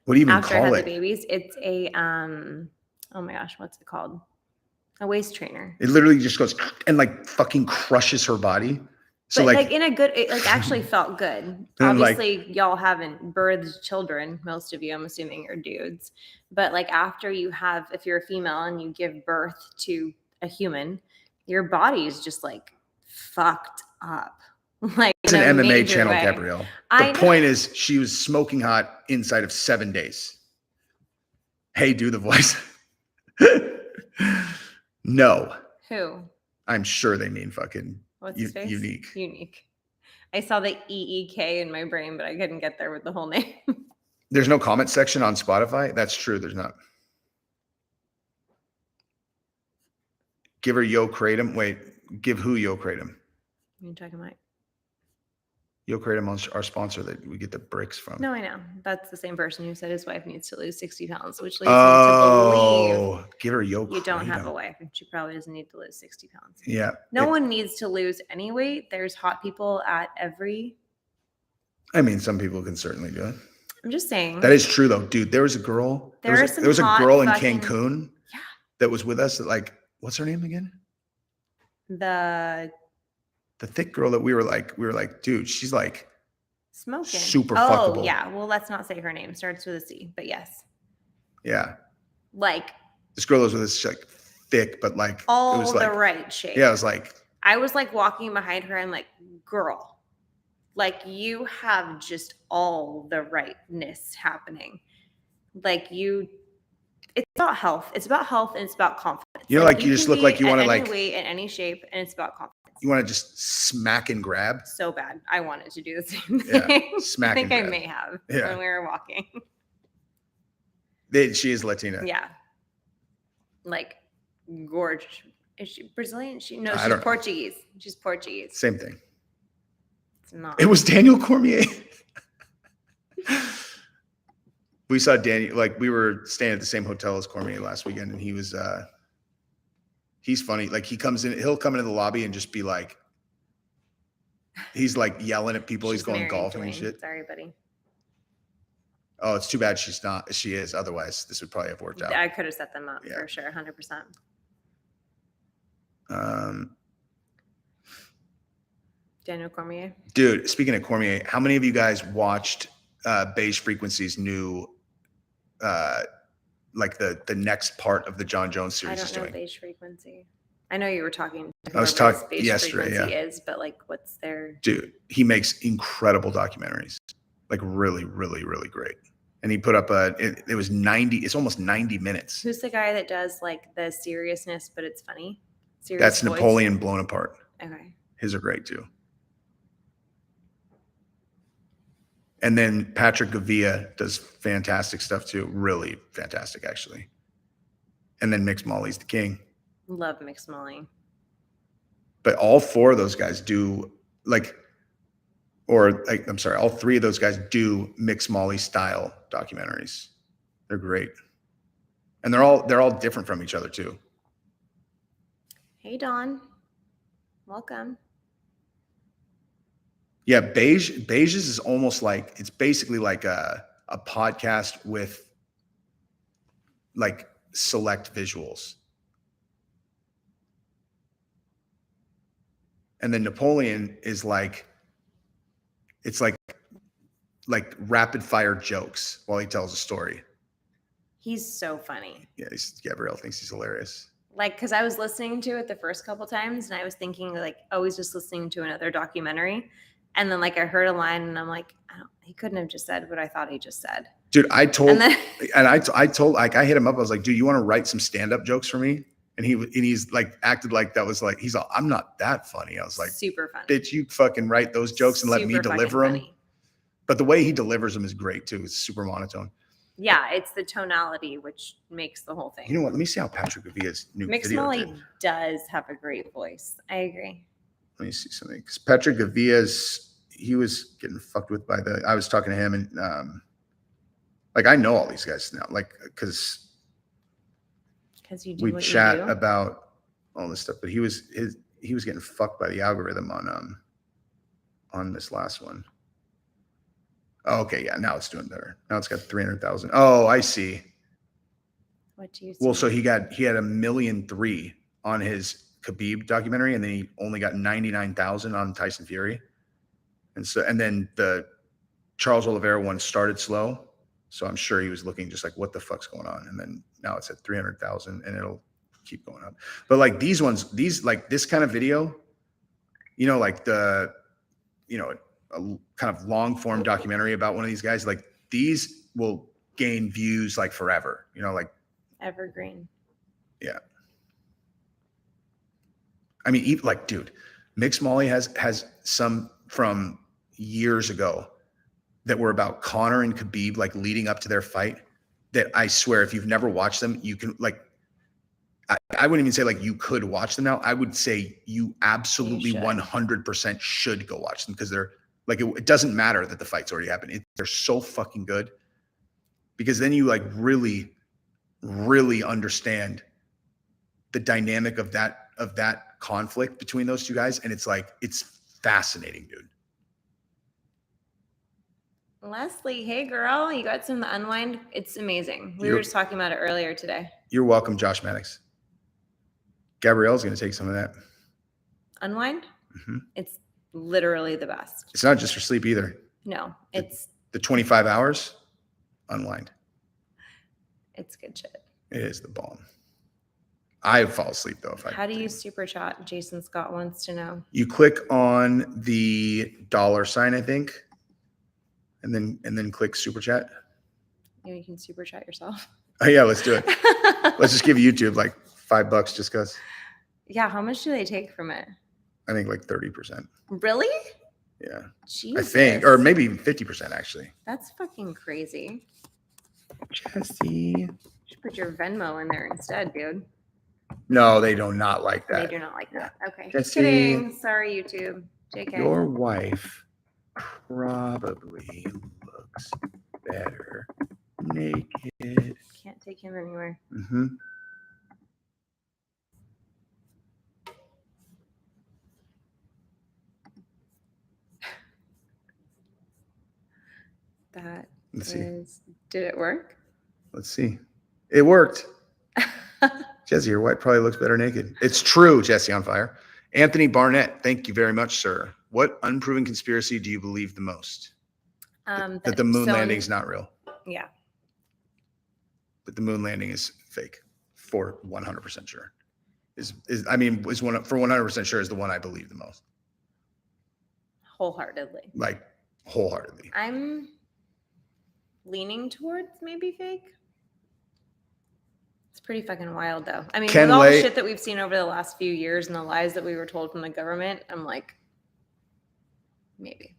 what do you even After I call had it? the babies, it's a oh my gosh, what's it called? A waist trainer. It literally just goes and like fucking crushes her body. So but like in a good, it like actually felt good. And, like- Obviously, y'all haven't birthed children. Most of you, I'm assuming, are dudes. But like after you have, if you're a female and you give birth to a human, your body is just like fucked up. Like it's in an a MMA major channel, way. Gabrielle. I The know. point is, she was smoking hot inside of 7 days. Hey, do the voice. No, Who? I'm sure they mean fucking What's his face? unique. Unique. I saw the EEK in my brain, but I couldn't get there with the whole name. There's no comment section on Spotify. That's true. There's not. Give her Yo Kratom. Wait, give who Yo Kratom? What are you talking about? Yo Kratom, our sponsor that we get the bricks from. No, I know. That's the same person who said his wife needs to lose 60 pounds, which leads me to believe Give her Yo you don't have a Kratom. wife and she probably doesn't need to lose 60 pounds. Yeah. No one needs to lose any weight. There's hot people at every. I mean, some people can certainly do it. I'm just saying. That is true, though, dude. There was a girl. There are some there was a hot girl in fucking- Cancun. Yeah. That was with us. That, like, what's her name again? The The thick girl that we were like, dude, she's like smoking. super Oh, fuckable. yeah. Well, let's not say her name. Starts with a C, but yes. Yeah. Like This girl was with us, she's like thick, but like it all was the like, right shape. yeah, it was like, I was like walking behind her and like, girl, like you have just all the rightness happening. Like it's about health. It's about health and it's about confidence. you know, like you just can look like be you want to at like, any weight and any shape, and it's about confidence. you want to just smack and grab. So bad. I wanted to do the same Yeah, thing. smack I think and I grab. may have Yeah. when we were walking. She is Latina. Yeah. Like gorgeous. Is she Brazilian? I She's don't know. Portuguese. She's Portuguese. Same thing. It's not. It was Daniel Cormier. We saw Daniel, like we were staying at the same hotel as Cormier last weekend, and he was he's funny. Like he'll come into the lobby and just be like, he's like yelling at people, he's She's going married, golfing and Dwayne. shit. Sorry, buddy. Oh, it's too bad she's not. She is. Otherwise, this would probably have worked out. I could have set them up Yeah. for sure, 100%. Daniel Cormier. Dude, speaking of Cormier, how many of you guys watched Beige Frequency's new like the next part of the John Jones I series he's don't know doing? beige frequency. I know you were talking. I was whoever talking beige yesterday, frequency yeah. is, but like, what's their? Dude, he makes incredible documentaries, like really, really, really great. And he put up it was 90, it's almost 90 minutes. Who's the guy that does like the seriousness, but it's funny? Serious That's voice? Napoleon Blown Apart. Okay. His are great too. And then Patrick Gavia does fantastic stuff too. Really fantastic, actually. And then Mix Molly's the king. Love Mixed Molly. But all four of those guys do all three of those guys do Mix Molly style documentaries. They're great. And they're all different from each other too. Hey, Dawn. Welcome. Yeah, Beiges is almost like, it's basically like a podcast with like select visuals. And then Napoleon is like, it's like rapid fire jokes while he tells a story. He's so funny. Yeah, Gabrielle thinks he's hilarious. Like, because I was listening to it the first couple times and I was thinking like, oh, he's just listening to another documentary. And then like I heard a line and I'm like, he couldn't have just said what I thought he just said. Dude, I told, And then I told, like, I hit him up. I was like, dude, you want to write some stand-up jokes for me? And he's like, acted like that was like, he's all, I'm not that funny. I was like, super funny. bitch, you fucking write those jokes and let me Super deliver fucking them. funny. But the way he delivers them is great too. It's super monotone. Yeah, it's the tonality which makes the whole thing. You know what? Let me see how Patrick Gavia's new Mixed video Molly did. does have a great voice. I agree. Let me see something. Because Patrick Gavia's, he was getting fucked with by I was talking to him and like I know all these guys now, like because You do we what chat you do. about all this stuff, but he was getting fucked by the algorithm on this last one. Oh, okay, yeah, now it's doing better. Now it's got 300,000. Oh, I see. What do you see? Well, so he had 1,000,003 on his, Khabib documentary, and then he only got 99,000 on Tyson Fury. And then the Charles Oliveira one started slow. So I'm sure he was looking just like, what the fuck's going on? And then now it's at 300,000 and it'll keep going up. But like these ones, like this kind of video, like a kind of long form documentary about one of these guys, like these will gain views like forever, like evergreen. Yeah. I mean, like, dude, Mixed Molly has some from years ago that were about Conor and Khabib, like leading up to their fight, that I swear, if you've never watched them, you can like, I wouldn't even say like you could watch them now. I would say you absolutely 100% should go watch them, because they're like, it doesn't matter that the fight's already happened. They're so fucking good, because then you like really, really understand the dynamic of that conflict between those two guys. And it's like, it's fascinating, dude. Leslie, hey girl, you got some Unwind? It's amazing. We were just talking about it earlier today. You're welcome, Josh Maddox. Gabrielle's going to take some of that. Unwind? Mm-hmm. It's literally the best. It's not just for sleep either. No, it's the 25 hours Unwind. It's good shit. It is the bomb. I fall asleep though. How do you super chat? Jason Scott wants to know. You click on the $sign, I think, and then click super chat. You can super chat yourself. Oh yeah, let's do it. Let's just give YouTube like $5 just because. Yeah, how much do they take from it? I think like 30%. Really? Yeah. Jesus. I think, or maybe even 50% actually. That's fucking crazy. Jesse. You should put your Venmo in there instead, dude. No, they do not like that. They do not like that. Okay. Jesse, Just kidding. Sorry, YouTube. JK. Your wife probably looks better naked. Can't take him anywhere. Mm-hmm. That Let's is, did it work? Let's see. It worked. Jesse, your wife probably looks better naked. It's true, Jesse on fire. Anthony Barnett, thank you very much, sir. What unproven conspiracy do you believe the most? That the moon landing is not real. Yeah. That the moon landing is fake, for 100% sure. Is one for 100% sure is the one I believe the most. Wholeheartedly. Like wholeheartedly. I'm leaning towards maybe fake. It's pretty fucking wild though. I mean, with all the shit that we've seen over the last few years and the lies that we were told from the government, I'm like, maybe.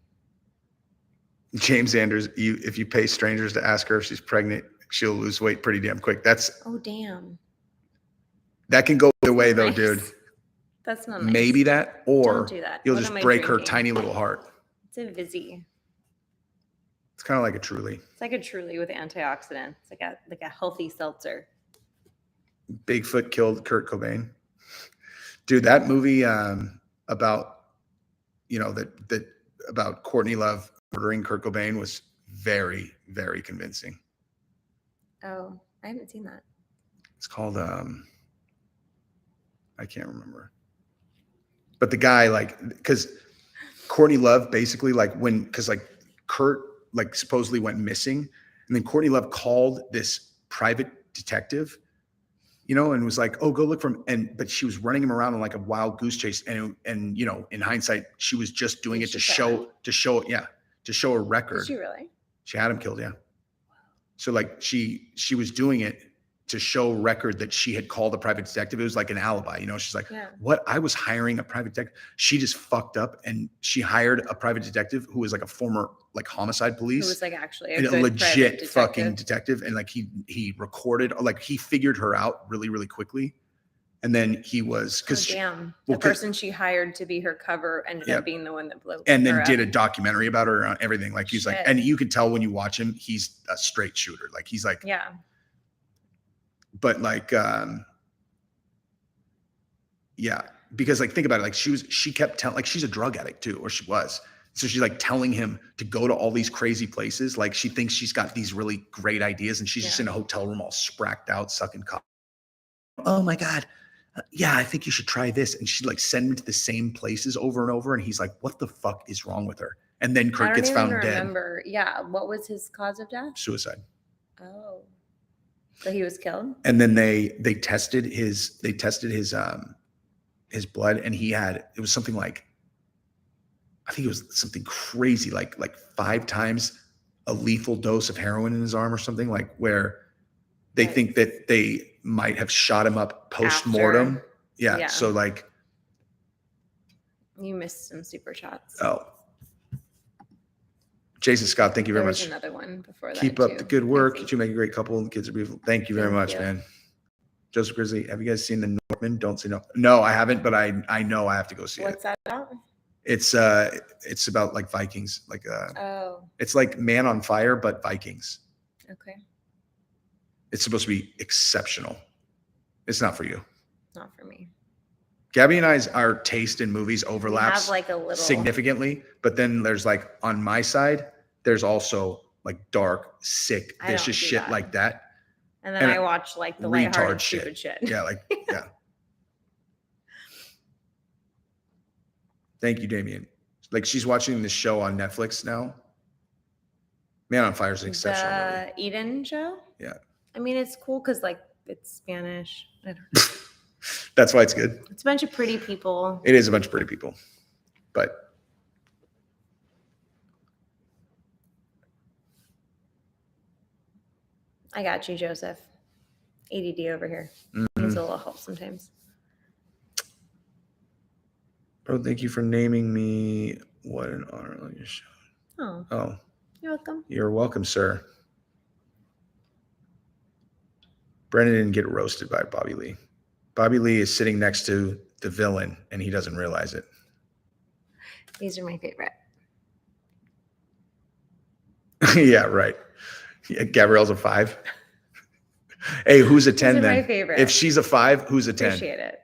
James Anders, if you pay strangers to ask her if she's pregnant, she'll lose weight pretty damn quick. Oh damn. That can go either way though, Nice. Dude. That's not nice. Maybe that, or Don't do that. you'll What just am I break her drinking? tiny little heart. It's a Vizzy. It's kind of like a Truly. It's like a Truly with antioxidants. It's like a healthy seltzer. Bigfoot killed Kurt Cobain. Dude, that movie about about Courtney Love murdering Kurt Cobain was very, very convincing. Oh, I haven't seen that. It's called I can't remember. But the guy, like, because Courtney Love basically because Kurt supposedly went missing, and then Courtney Love called this private detective, and was like, "Oh, go look for him." But she was running him around on like a wild goose chase, and in hindsight, she was just doing it to show a record. Did she really? She had him killed, yeah. So like she was doing it to show record that she had called a private detective. It was like an alibi, she's like, Yeah. What? I was hiring a private detective. She just fucked up, and she hired a private detective who was like a former like homicide police. Who was like actually a legit fucking detective. And like he recorded, like he figured her out really, really quickly. And then he was the person she hired to be her cover ended up being the one that blew. And then did a documentary about her and everything. Like he's like, and you can tell when you watch him, he's a straight shooter. Like he's like, yeah. But like, yeah, because like, think about it. Like she kept telling, like, she's a drug addict too, or she was. So she's like telling him to go to all these crazy places. Like she thinks she's got these really great ideas, and she's just in a hotel room all spracked out, sucking cock. Oh my God, yeah, I think you should try this. And she'd like send him to the same places over and over. And he's like, what the fuck is wrong with her? And then I Kurt don't gets even found remember. Yeah. What was his cause of death? dead. Suicide. Oh. So he was killed? And then they tested his blood, and it was something like, I think it was something crazy, like 5 times a lethal dose of heroin in his arm or something, like where they think that they might have shot him up post-mortem. Yeah. So like, you missed some super chats. oh, Jason Scott, thank you very much. Another one before that. Keep up the good work. You two make a great couple. The kids are beautiful. Thank you very much, man. Joseph Grizzly, have you guys seen The Northman? Don't say no. No, I haven't, but I know I have to go see it. What's that about? It's about like Vikings, like it's like Man on Fire, but Vikings. Okay. It's supposed to be exceptional. It's not for you. Not for me. Gabby and our taste in movies overlaps have like a little significantly, but then there's like on my side, there's also like dark, sick, vicious shit that. like that. And then I watch like the lighthearted stupid shit. Yeah, like yeah. Thank you, Damien. Like she's watching this show on Netflix now. Man on Fire is an exceptional movie. The Eden show? Yeah. I mean, it's cool because like it's Spanish. I don't know. That's why it's good. It's a bunch of pretty people. It is a bunch of pretty people, but I got you, Joseph. ADD over here. Needs a little help sometimes. Bro, thank you for naming me. What an honor on your show. Oh, you're welcome. You're welcome, sir. Brendan didn't get roasted by Bobby Lee. Bobby Lee is sitting next to the villain, and he doesn't realize it. These are my favorite. Yeah, right. Yeah, Gabrielle's a 5. Hey, who's a 10 then? My favorite. If she's a 5, who's a 10? Appreciate it.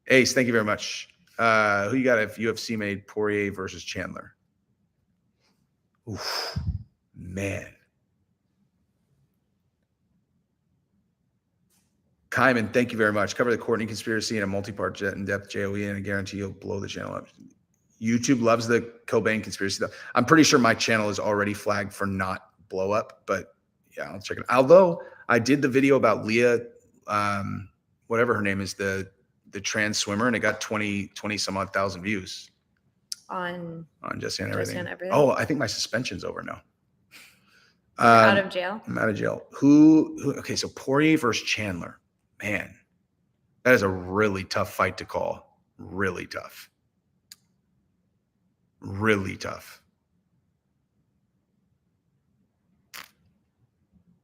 Ace, thank you very much. Who you got if UFC made Poirier versus Chandler? Oof, man. Kyman, thank you very much. Cover the Courtney conspiracy in a multi-part in-depth JOE, and I guarantee you'll blow the channel up. YouTube loves the Cobain conspiracy stuff. I'm pretty sure my channel is already flagged for not blow up, but yeah, I'll check it out. Although I did the video about Leah, whatever her name is, the trans swimmer, and it got 20 some odd thousand views on Jesse and everything. Everything. Oh, I think my suspension's over now. You're out of jail? I'm out of jail. Who okay, so Poirier versus Chandler. Man, that is a really tough fight to call. Really tough. Really tough.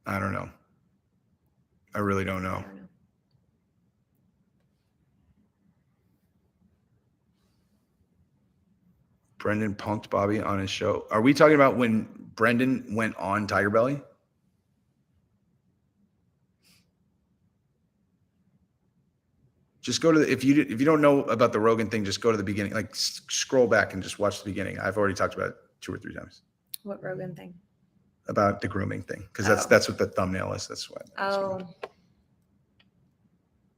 I don't know. I really don't know. Brendan punked Bobby on his show. Are we talking about when Brendan went on Tiger Belly? Just go to the, if you don't know about the Rogan thing, just go to the beginning. Like scroll back and just watch the beginning. I've already talked about it 2 or 3 times. What Rogan thing? About the grooming thing, because that's what the thumbnail is. That's why. Oh.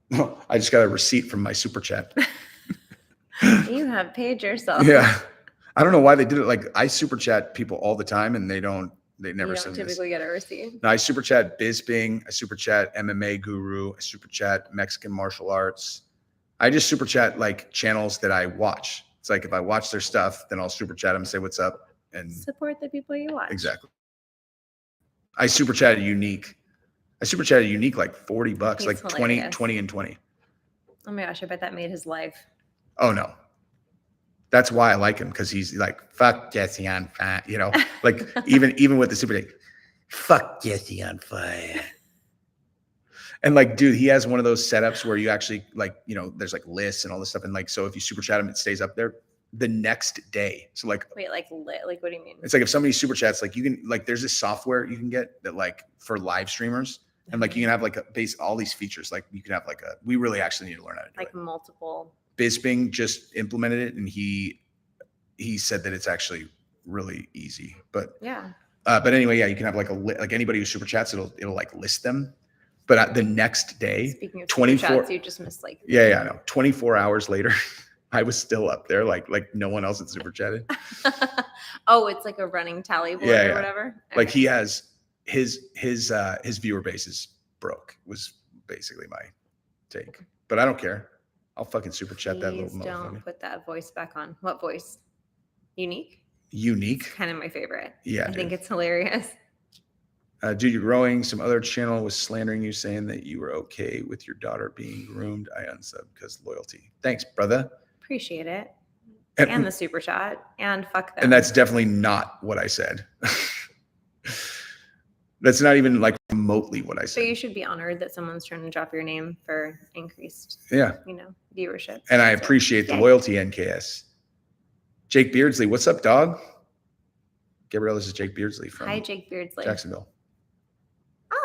No, I just got a receipt from my super chat. You have paid yourself. Yeah, I don't know why they did it. Like I super chat people all the time, and they never send typically get a receipt. No, I super chat Bizbing, I super chat MMA Guru, I super chat Mexican martial arts. I just super chat like channels that I watch. It's like if I watch their stuff, then I'll super chat them and say what's up and support the people you watch. Exactly. I super chatted unique like $40, like 20 and 20. Oh my gosh, I bet that made his life. Oh no. That's why I like him, because he's like, fuck Jesse on fire, you know, like even with the super day, fuck Jesse on fire. And like, dude, he has one of those setups where you actually like, you know, there's like lists and all this stuff. And like, so if you super chat him, it stays up there the next day. So like, wait, like what do you mean? It's like if somebody super chats, like you can, like, there's this software you can get that like for live streamers, and like you can have like all these features. Like you can have like we really actually need to learn how to do like multiple. Bizbing just implemented it, and he said that it's actually really easy. But yeah. But anyway, yeah, you can have like like anybody who super chats, it'll like list them. But the next day, Speaking of 24 super chats, you just missed like. yeah, I know. 24 hours later, I was still up there, like no one else had super chatted. Oh, it's like a running tally board Yeah, or yeah. whatever. Like Okay. he has his viewer base is broke, was basically my take. But I don't care. I'll fucking super chat that little Please motherfucker. don't put that voice back on. What voice? Unique? Unique. It's kind of my favorite. Yeah, I think it's hilarious. Dude, you're growing. Some other channel was slandering you, saying that you were okay with your daughter being groomed. I unsubbed because loyalty. Thanks, brother. Appreciate it. And the super chat. And fuck them. And that's definitely not what I said. That's not even like remotely what I So said. you should be honored that someone's trying to drop your name for increased, Yeah. Viewership. And I appreciate the loyalty, NKS. Jake Beardsley, what's up, dog? Gabrielle, this is Jake Beardsley from Hi, Jake Beardsley. Jacksonville.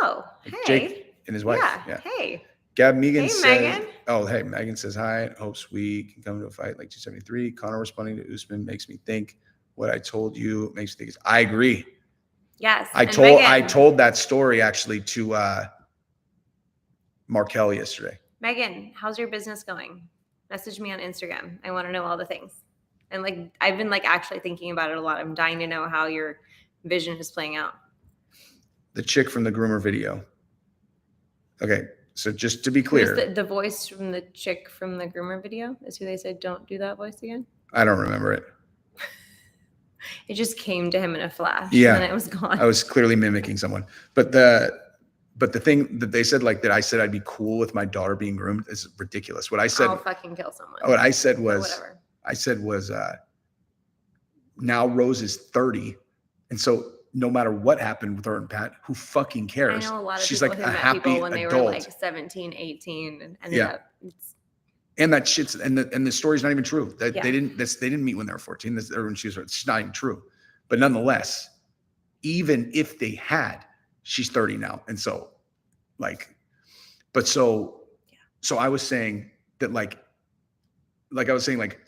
Oh, hey. Jake and his wife. Yeah. Hey. Gab Megan Hey, says, Megan. oh, hey, Megan says hi. Hopes we can come to a fight like 273. Connor responding to Usman makes me think what I told you makes me think. I agree. Yes. I told that story actually to Markel yesterday. Megan, how's your business going? Message me on Instagram. I want to know all the things. And like, I've been like actually thinking about it a lot. I'm dying to know how your vision is playing out. The chick from the groomer video. Okay. So just to be clear. Who's the voice from the chick from the groomer video is who they said, don't do that voice again. I don't remember it. It just came to him in a flash. Yeah. And then it was gone. I was clearly mimicking someone. But the thing that they said, like that I said I'd be cool with my daughter being groomed is ridiculous. What I said, I'll fucking kill someone. What I said was, whatever. I said was, now Rose is 30. And so no matter what happened with her and Pat, who fucking cares? I know a lot of She's people like who a met happy people when they adult. were like 17, 18 and ended up. And that shit's, and the story's not even true. That Yeah. they didn't meet when they were 14. Or when she was, it's not even true. But nonetheless, even if they had, she's 30 now. And so like, but so I was saying that like I was saying, like,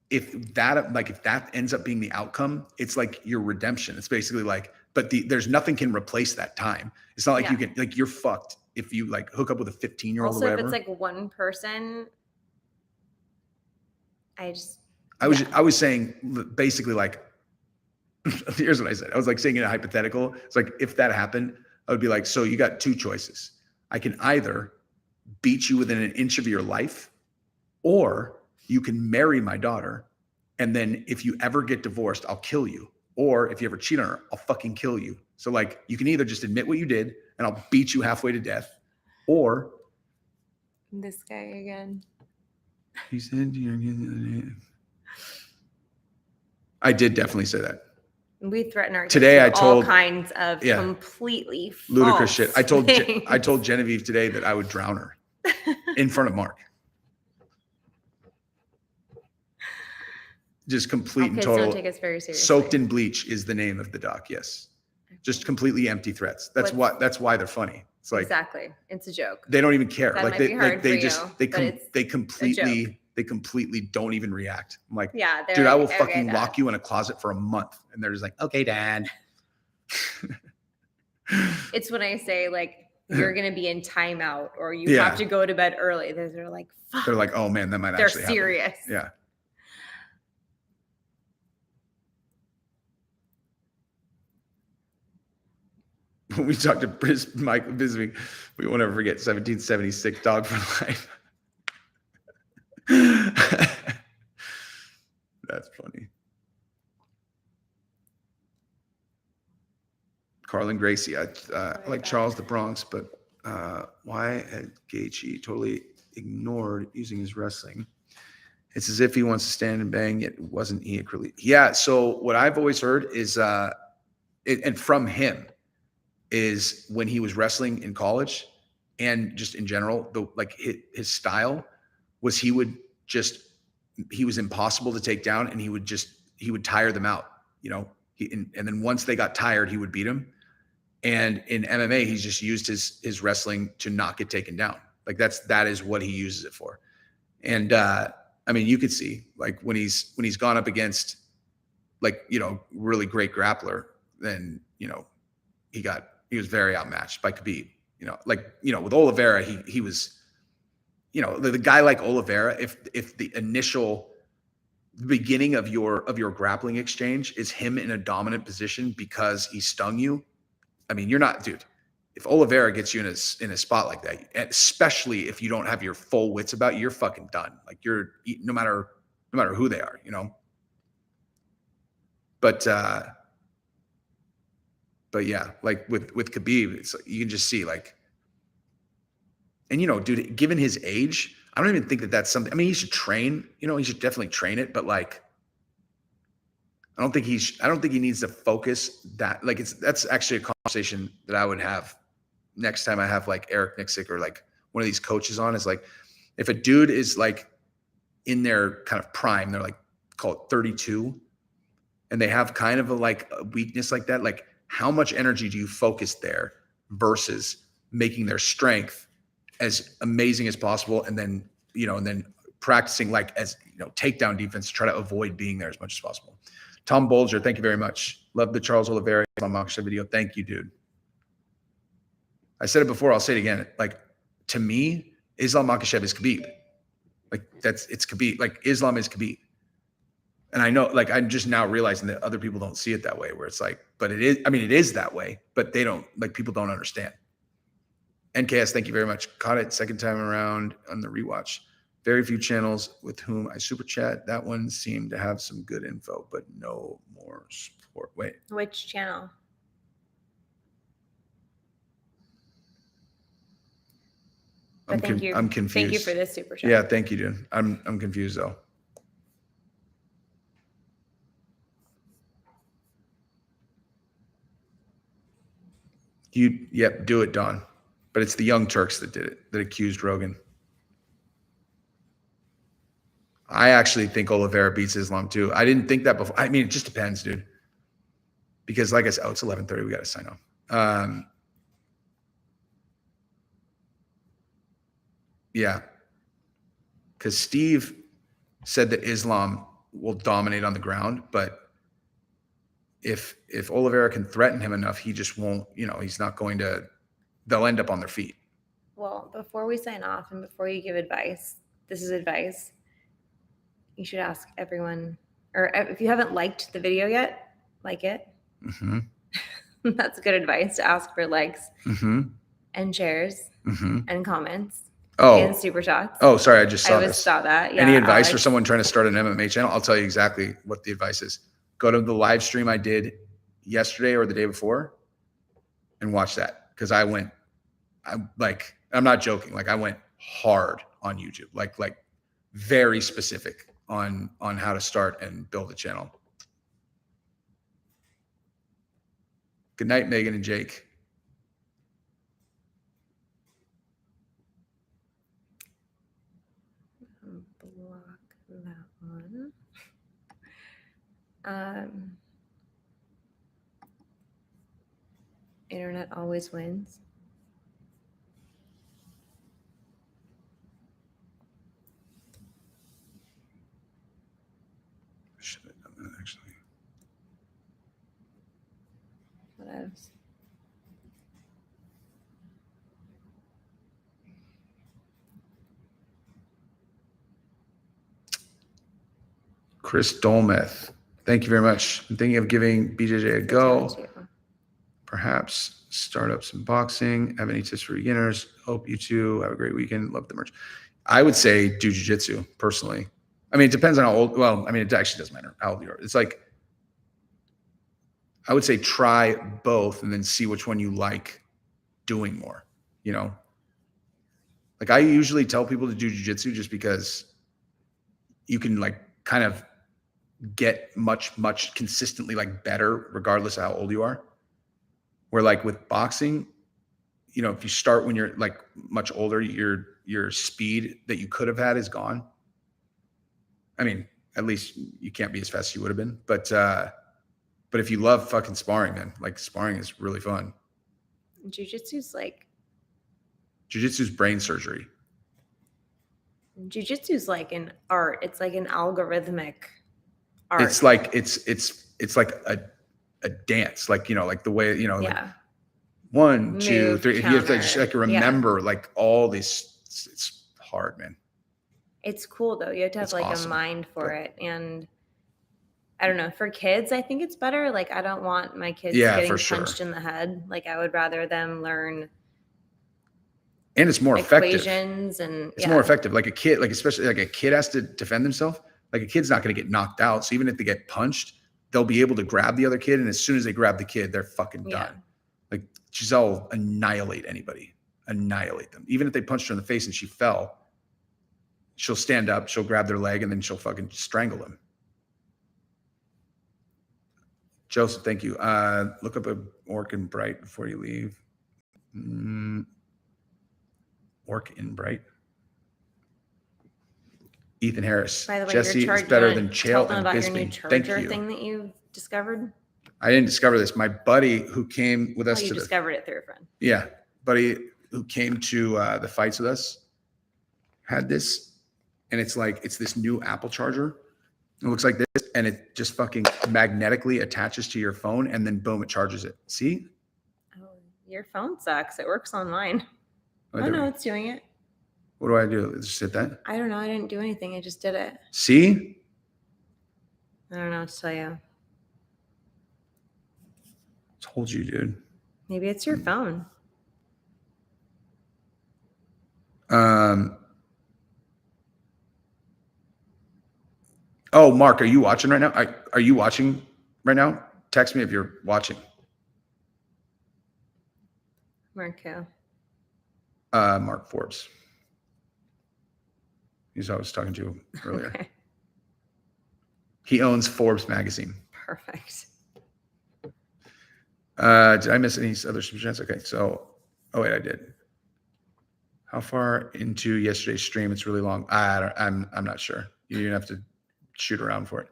if that ends up being the outcome, it's like your redemption. It's basically like, but there's nothing can replace that time. It's not like you can, like, you're fucked if you like hook up with a 15-year-old or whatever. Also, if it's like one person, I was saying basically like, here's what I said. I was like saying in a hypothetical. It's like, if that happened, I would be like, so you got two choices. I can either beat you within an inch of your life, or you can marry my daughter. And then if you ever get divorced, I'll kill you. Or if you ever cheat on her, I'll fucking kill you. So like, you can either just admit what you did and I'll beat you halfway to death, or this guy again. He said, I did definitely say that. We threaten our kids Today with I told all kinds of completely ludicrous shit. I told things. Genevieve today that I would drown her in front of Mark. Just complete and total. Don't take us very seriously. Soaked in bleach is the name of the doc. Yes, just completely empty threats. That's why they're funny. It's like, exactly. It's a joke. They don't even care. That Like might be hard they completely don't even react. I'm like, yeah, dude, I will okay, fucking Dad. lock you in a closet for a month. And they're just like, okay, Dad. It's when I say like, you're going to be in timeout or you have to go to bed early. They're like, fuck. They're like, oh man, that might They're actually serious. happen. Yeah. When we talked to Mike visiting, we won't ever forget 1776 dog for life. That's funny. Carlin Gracie, I like Charles the Bronx, but why had Gaethje totally ignored using his wrestling? It's as if he wants to stand and bang, yet wasn't he acrylic? Yeah. So what I've always heard is, and from him, is when he was wrestling in college and just in general, his style was he was impossible to take down, and he would tire them out, and then once they got tired, he would beat them. And in MMA, he's just used his wrestling to not get taken down. Like that is what he uses it for. And I mean, you could see like when he's gone up against really great grappler, then he was very outmatched by Khabib, with Oliveira, he was, the guy like Oliveira, if the initial beginning of your grappling exchange is him in a dominant position because he stung you, I mean, you're not, dude. If Oliveira gets you in a spot like that, especially if you don't have your full wits about you, you're fucking done. Like you're no matter who they are, But yeah, like with Khabib, it's like, you can just see like, and dude, given his age, I don't even think that's something. I mean, he should train. He should definitely train it, but like, I don't think he needs to focus that. Like, that's actually a conversation that I would have next time I have like Eric Nixick or like one of these coaches on. Is like, if a dude is like in their kind of prime, they're like, call it 32, and they have kind of a weakness like that, like how much energy do you focus there versus making their strength as amazing as possible, and then practicing takedown defense to try to avoid being there as much as possible. Tom Bolger, thank you very much. Love the Charles Oliveira Makhachev video. Thank you, dude. I said it before, I'll say it again. Like, to me, Islam Makhachev is Khabib. Like, it's Khabib. Like, Islam is Khabib. And I know, like, I'm just now realizing that other people don't see it that way, where it's like, but it is that way, but they don't, like, people don't understand. NKS, thank you very much. Caught it second time around on the rewatch. Very few channels with whom I super chat. That one seemed to have some good info, but no more support. Wait. Which channel? I'm confused. Thank you for this super chat. Yeah, thank you, dude. I'm confused though. Yep, do it, Don. But it's the Young Turks that did it, that accused Rogan. I actually think Oliveira beats Islam too. I didn't think that before. I mean, it just depends, dude. Because like I said, it's 11:30. We got to sign off. Yeah. Because Steve said that Islam will dominate on the ground, but if Oliveira can threaten him enough, he just won't, he's not going to, they'll end up on their feet. Well, before we sign off and before you give advice, this is advice. You should ask everyone, or if you haven't liked the video yet, like it. Mm-hmm. That's good advice, to ask for likes and shares mm-hmm. and comments and super chats. Oh, sorry. I just saw that. Yeah, any advice for someone trying to start an MMA channel? I'll tell you exactly what the advice is. Go to the live stream I did yesterday or the day before and watch that. Because I'm not joking. Like, I went hard on YouTube, like very specific on how to start and build a channel. Good night, Megan and Jake. Block that one. Internet always wins. Should have done that, actually. What else? Chris Dolmeth, thank you very much. I'm thinking of giving BJJ a go. Perhaps start up some boxing. Have any tips for beginners? Hope you too have a great weekend. Love the merch. I would say do jiu-jitsu personally. I mean, it depends on how old. Well, I mean, it actually doesn't matter how old you are. It's like, I would say try both and then see which one you like doing more, Like, I usually tell people to do jiu-jitsu just because you can like kind of get much consistently like better regardless of how old you are. Where like with boxing, if you start when you're like much older, your speed that you could have had is gone. I mean, at least you can't be as fast as you would have been. But if you love fucking sparring, man, like sparring is really fun. Jiu-jitsu's brain surgery. Jiu-jitsu's like an art. It's like an algorithmic art. It's like it's like a dance, like like the way yeah. 1, 2, Move, 3. If you have to just counter. like remember like all these, it's hard, man. It's cool though. You have to have It's like awesome, a mind for but- it. And I don't know, for kids, I think it's better. Like I don't want my kids Yeah, getting for sure. punched in the head. Like I would rather them learn And it's more effective. equations and It's more effective. Like a kid, like especially like a kid has to defend himself. Like a kid's not going to get knocked out. So even if they get punched, they'll be able to grab the other kid. And as soon as they grab the kid, they're fucking done. Like Giselle will annihilate anybody, annihilate them. Even if they punched her in the face and she fell, she'll stand up, she'll grab their leg, and then she'll fucking strangle them. Joseph, thank you. Look up a Orc in Bright before you leave. Orc in Bright. Ethan Harris. By the way, Jesse is better than Chael and Bisbee. Thank you. Thing that you discovered. I didn't discover this. My buddy who came with us You to discovered it through a friend. Yeah, buddy who came to the fights with us had this, and it's this new Apple charger. It looks like this, and it just fucking magnetically attaches to your phone, and then boom, it charges it. See? Oh, your phone sucks. It works on mine. Oh, no, it's doing it. What do I do? Just hit that? I don't know. I didn't do anything. I just did it. See? I don't know what to tell you. Told you, dude. Maybe it's your phone. Oh, Mark, are you watching right now? Are you watching right now? Text me if you're watching. Marco. Mark Forbes. He's who I was talking to earlier. Okay. He owns Forbes magazine. Perfect. Did I miss any other suggestions? Okay, so, oh wait, I did. How far into yesterday's stream? It's really long. I'm not sure. You have to shoot around for it.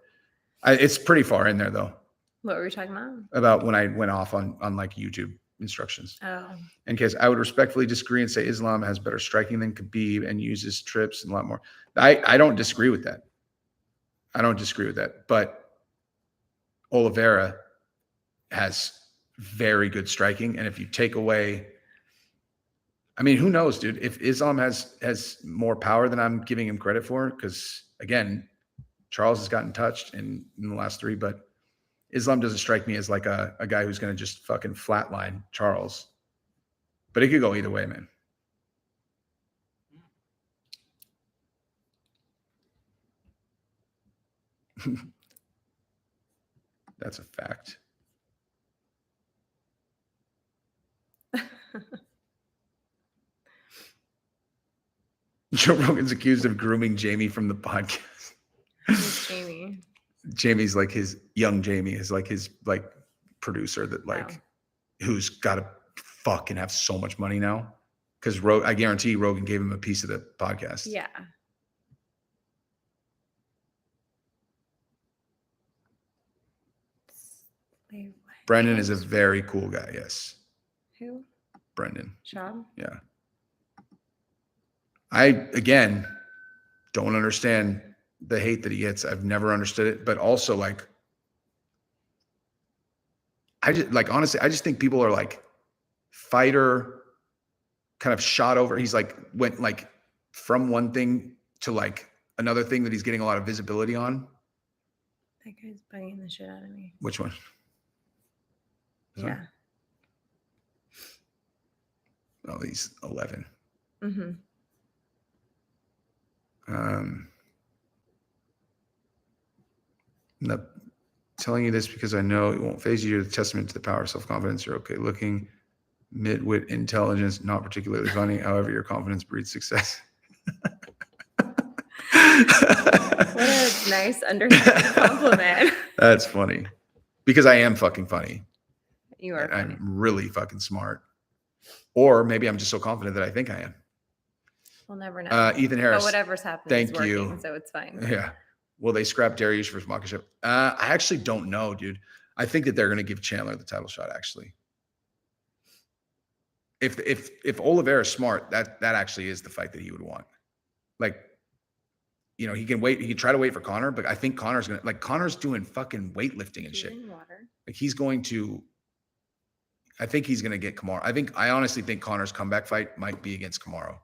It's pretty far in there though. What were we talking about? About when I went off on like YouTube instructions. Oh. In case I would respectfully disagree and say Islam has better striking than Khabib and uses trips and a lot more. I don't disagree with that. I don't disagree with that. But Oliveira has very good striking. And if you take away, I mean, who knows, dude? If Islam has more power than I'm giving him credit for, because again, Charles has gotten touched in the last 3, but Islam doesn't strike me as like a guy who's going to just fucking flatline Charles. But it could go either way, man. That's a fact. Joe Rogan's accused of grooming Jamie from the podcast. Who's Jamie? Jamie's like his young Jamie is like his like producer that like who's got to fucking have so much money now because I guarantee Rogan gave him a piece of the podcast. Yeah. Wait, Brendan is a very cool guy. Yes. Who? Brendan. Sean? Yeah. I again don't understand the hate that he gets. I've never understood it, but also like I just like honestly, I just think people are like fighter kind of shot over. He's like went like from one thing to like another thing that he's getting a lot of visibility on. That guy's bugging the shit out of me. Which one? Yeah. Oh, he's 11. Mm-hmm. I'm not telling you this because I know it won't phase you. You're the testament to the power of self-confidence. You're okay looking, mid-wit intelligence, not particularly funny. However, your confidence breeds success. What a nice underhanded compliment. That's funny. Because I am fucking funny. You are funny. I'm really fucking smart. Or maybe I'm just so confident that I think I am. We'll never know. Ethan Harris. But whatever's happening thank is working, you. so it's fine. Yeah. Will they scrap Dariush for Makhachev? I actually don't know, dude. I think that they're going to give Chandler the title shot, actually. If Oliveira is smart, that actually is the fight that he would want. Like, you know, he can wait. He can try to wait for Conor, but I think Conor's Connor's doing fucking weightlifting and shit. Water. Like he's going to, I think he's going to get Kamaru. I honestly think Connor's comeback fight might be against Kamaru.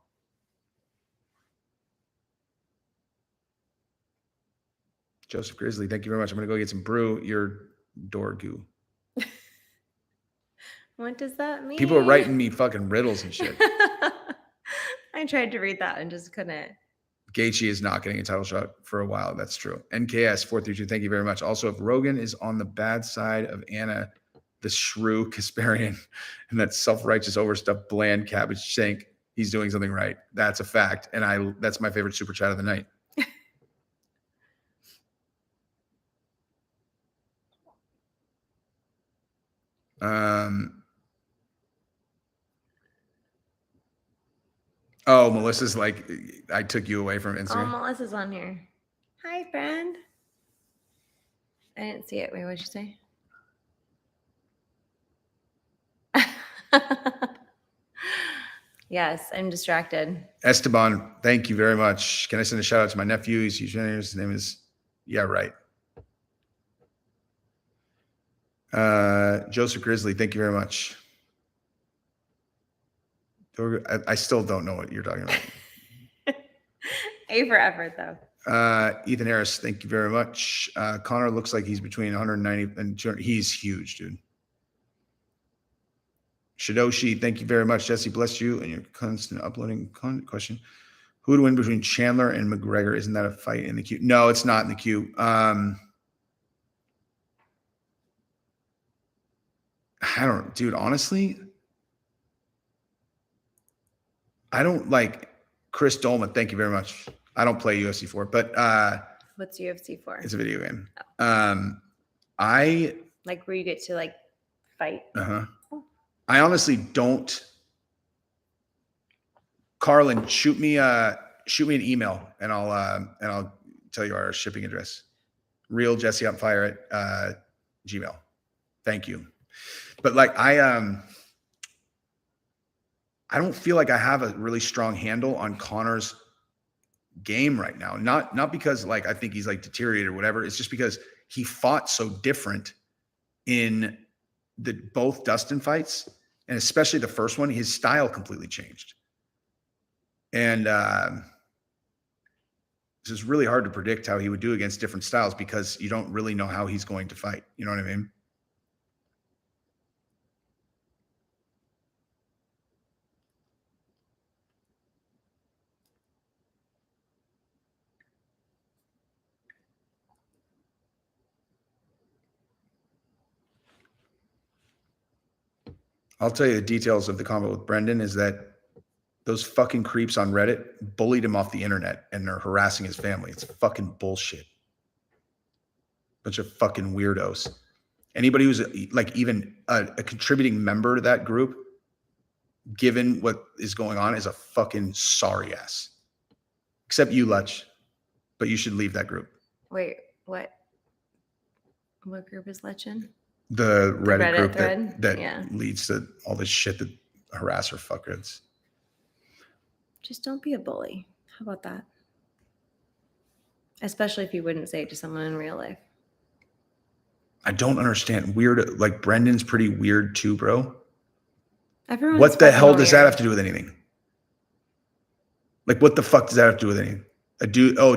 Joseph Grizzly, thank you very much. I'm going to go get some brew. Your Dorgu. What does that mean? People are writing me fucking riddles and shit. I tried to read that and just couldn't. Gaethje is not getting a title shot for a while. That's true. NKS 432. Thank you very much. Also, if Rogan is on the bad side of Anna, the shrew Kasparian, and that self-righteous overstuffed bland cabbage shank, he's doing something right. That's a fact. And that's my favorite super chat of the night. Oh, Melissa's like, I took you away from Instagram. Oh, Melissa's on here. Hi, friend. I didn't see it. Wait, what'd you say? Yes, I'm distracted. Esteban, thank you very much. Can I send a shout out to my nephew? His name is, yeah, right. Joseph Grizzly, thank you very much. I still don't know what you're talking about. A for effort, though. Ethan Harris, thank you very much. Connor looks like he's between 190 and 200. He's huge, dude. Shidoshi, thank you very much. Jesse, bless you and your constant uploading question. Who would win between Chandler and McGregor? Isn't that a fight in the queue? No, it's not in the queue. I don't, dude, honestly, I don't like Chris Dolman. Thank you very much. I don't play UFC 4, but what's UFC 4? It's a video game. Oh. I like where you get to like fight. I honestly don't. Carlin, shoot me an email and I'll tell you our shipping address. Real Jesse on fire at Gmail. Thank you. But like I don't feel like I have a really strong handle on Connor's game right now. Not because like I think he's like deteriorated or whatever. It's just because he fought so different in both Dustin fights, and especially the first one. His style completely changed, and it's just really hard to predict how he would do against different styles because you don't really know how he's going to fight. You know what I mean? I'll tell you the details of the combo with Brendan is that those fucking creeps on Reddit bullied him off the internet and they're harassing his family. It's fucking bullshit. Bunch of fucking weirdos. Anybody who's like even a contributing member to that group, given what is going on, is a fucking sorry ass. Except you, Lutch. But you should leave that group. Wait, what? What group is Lutch in? The Reddit group thread? that leads to all this shit that harasser fuckers. Just don't be a bully. How about that? Especially if you wouldn't say it to someone in real life. I don't understand. Weird, like Brendan's pretty weird too, bro. Everyone's what the hell does weird. that have to do with anything? Like, what the fuck does that have to do with anything?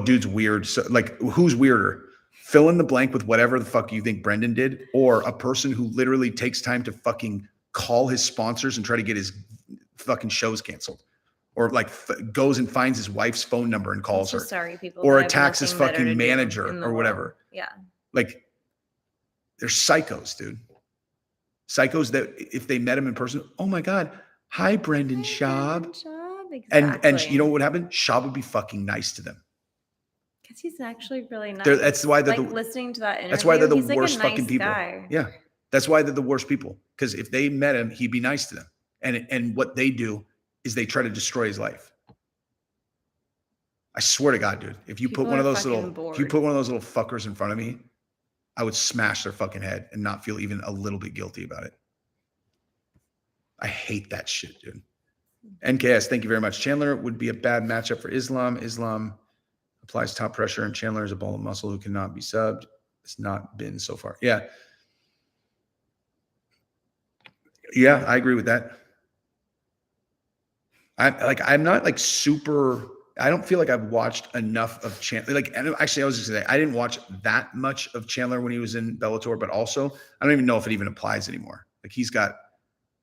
Dude's weird. So, like, who's weirder? Fill in the blank with whatever the fuck you think Brendan did, or a person who literally takes time to fucking call his sponsors and try to get his fucking shows canceled, or like goes and finds his wife's phone number and calls her, sorry people, or attacks his fucking manager or whatever. Yeah, like they're psychos, dude. Psychos that if they met him in person, oh my god, hi Brendan Schaub. Exactly. And you know what would happen? Schaub would be fucking nice to them. Because he's actually really nice. That's why they're like listening to that interview. That's why they're the he's worst like a fucking nice people. Guy. Yeah, that's why they're the worst people. Because if they met him, he'd be nice to them. And what they do is they try to destroy his life. I swear to God, dude, if you put one of those little fuckers in front of me, I would smash their fucking head and not feel even a little bit guilty about it. I hate that shit, dude. NKS, thank you very much. Chandler would be a bad matchup for Islam. Islam applies top pressure, and Chandler is a ball of muscle who cannot be subbed. It's not been so far. Yeah. Yeah, I agree with that. I'm not like super. I don't feel like I've watched enough of Chandler. Like, and actually, I was just saying I didn't watch that much of Chandler when he was in Bellator, but also I don't even know if it even applies anymore. Like he's got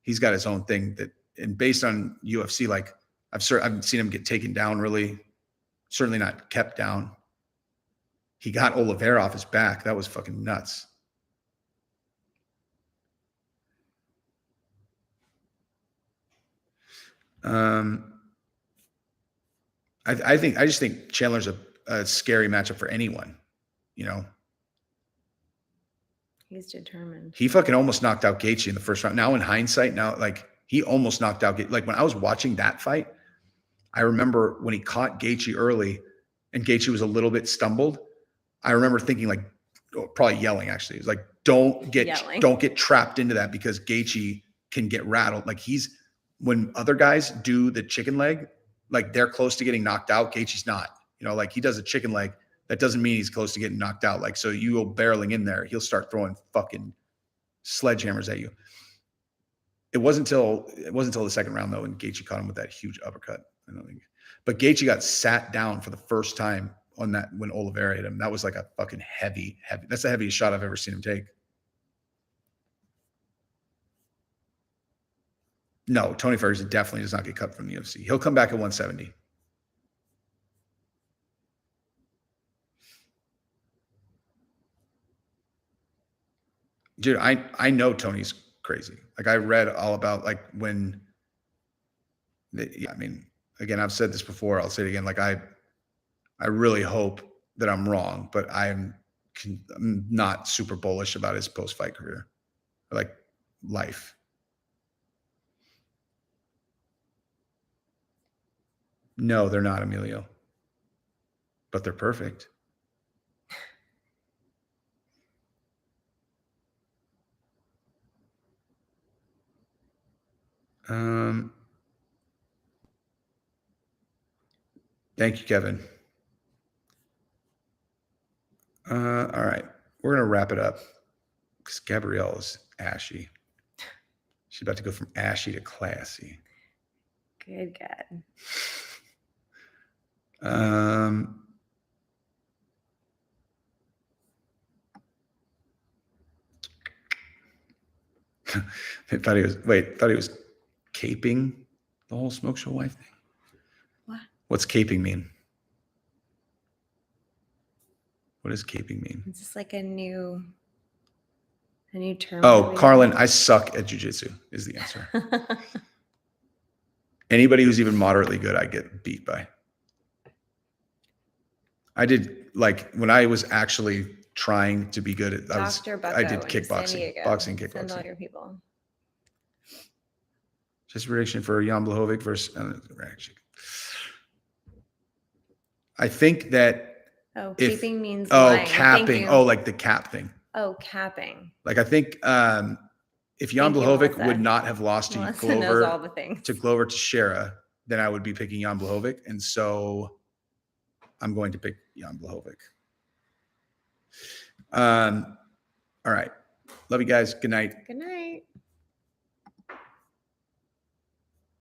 his own thing that, and based on UFC, like I've seen him get taken down. Really, certainly not kept down. He got Oliveira off his back. That was fucking nuts. I just think Chandler's a scary matchup for anyone. You know, He's determined. he fucking almost knocked out Gaethje in the first round. Now in hindsight, like he almost knocked out Gaethje. Like when I was watching that fight, I remember when he caught Gaethje early and Gaethje was a little bit stumbled. I remember thinking like, probably yelling actually. It was like, don't get trapped into that because Gaethje can get rattled. Like when other guys do the chicken leg, like they're close to getting knocked out. Gaethje's not, like he does a chicken leg. That doesn't mean he's close to getting knocked out. Like, so you go barreling in there, he'll start throwing fucking sledgehammers at you. It wasn't until the second round though, and Gaethje caught him with that huge uppercut. But Gaethje got sat down for the first time on that when Oliveira hit him. That was like a fucking heavy. That's the heaviest shot I've ever seen him take. No, Tony Ferguson definitely does not get cut from the UFC. He'll come back at 170. Dude, I know Tony's crazy. Like I read all about like when, I mean, again, I've said this before. I'll say it again. Like I really hope that I'm wrong, but I'm not super bullish about his post-fight career, or like life. No, they're not, Emilio, but they're perfect. Thank you, Kevin. All right. We're going to wrap it up because Gabrielle is ashy. She's about to go from ashy to classy. Good God. I thought he was caping the whole smoke show wife thing. What? What's caping mean? What does caping mean? It's just like a new term. Oh, Carlin, I suck at jiu-jitsu is the answer. Anybody who's even moderately good, I get beat by. I did, like, when I was actually trying to be good at, I did kickboxing, boxing, kickboxing. Send all your people. Just a prediction for Jan Blachowicz versus I think that. Oh, caping means lying. Capping. Oh, like the cap thing. Oh, capping. Like I think if Jan Blachowicz would not have lost to Glover Teixeira, then I would be picking Jan Blachowicz, and so I'm going to pick Jan Blachowicz. All right. Love you guys. Good night. Good night.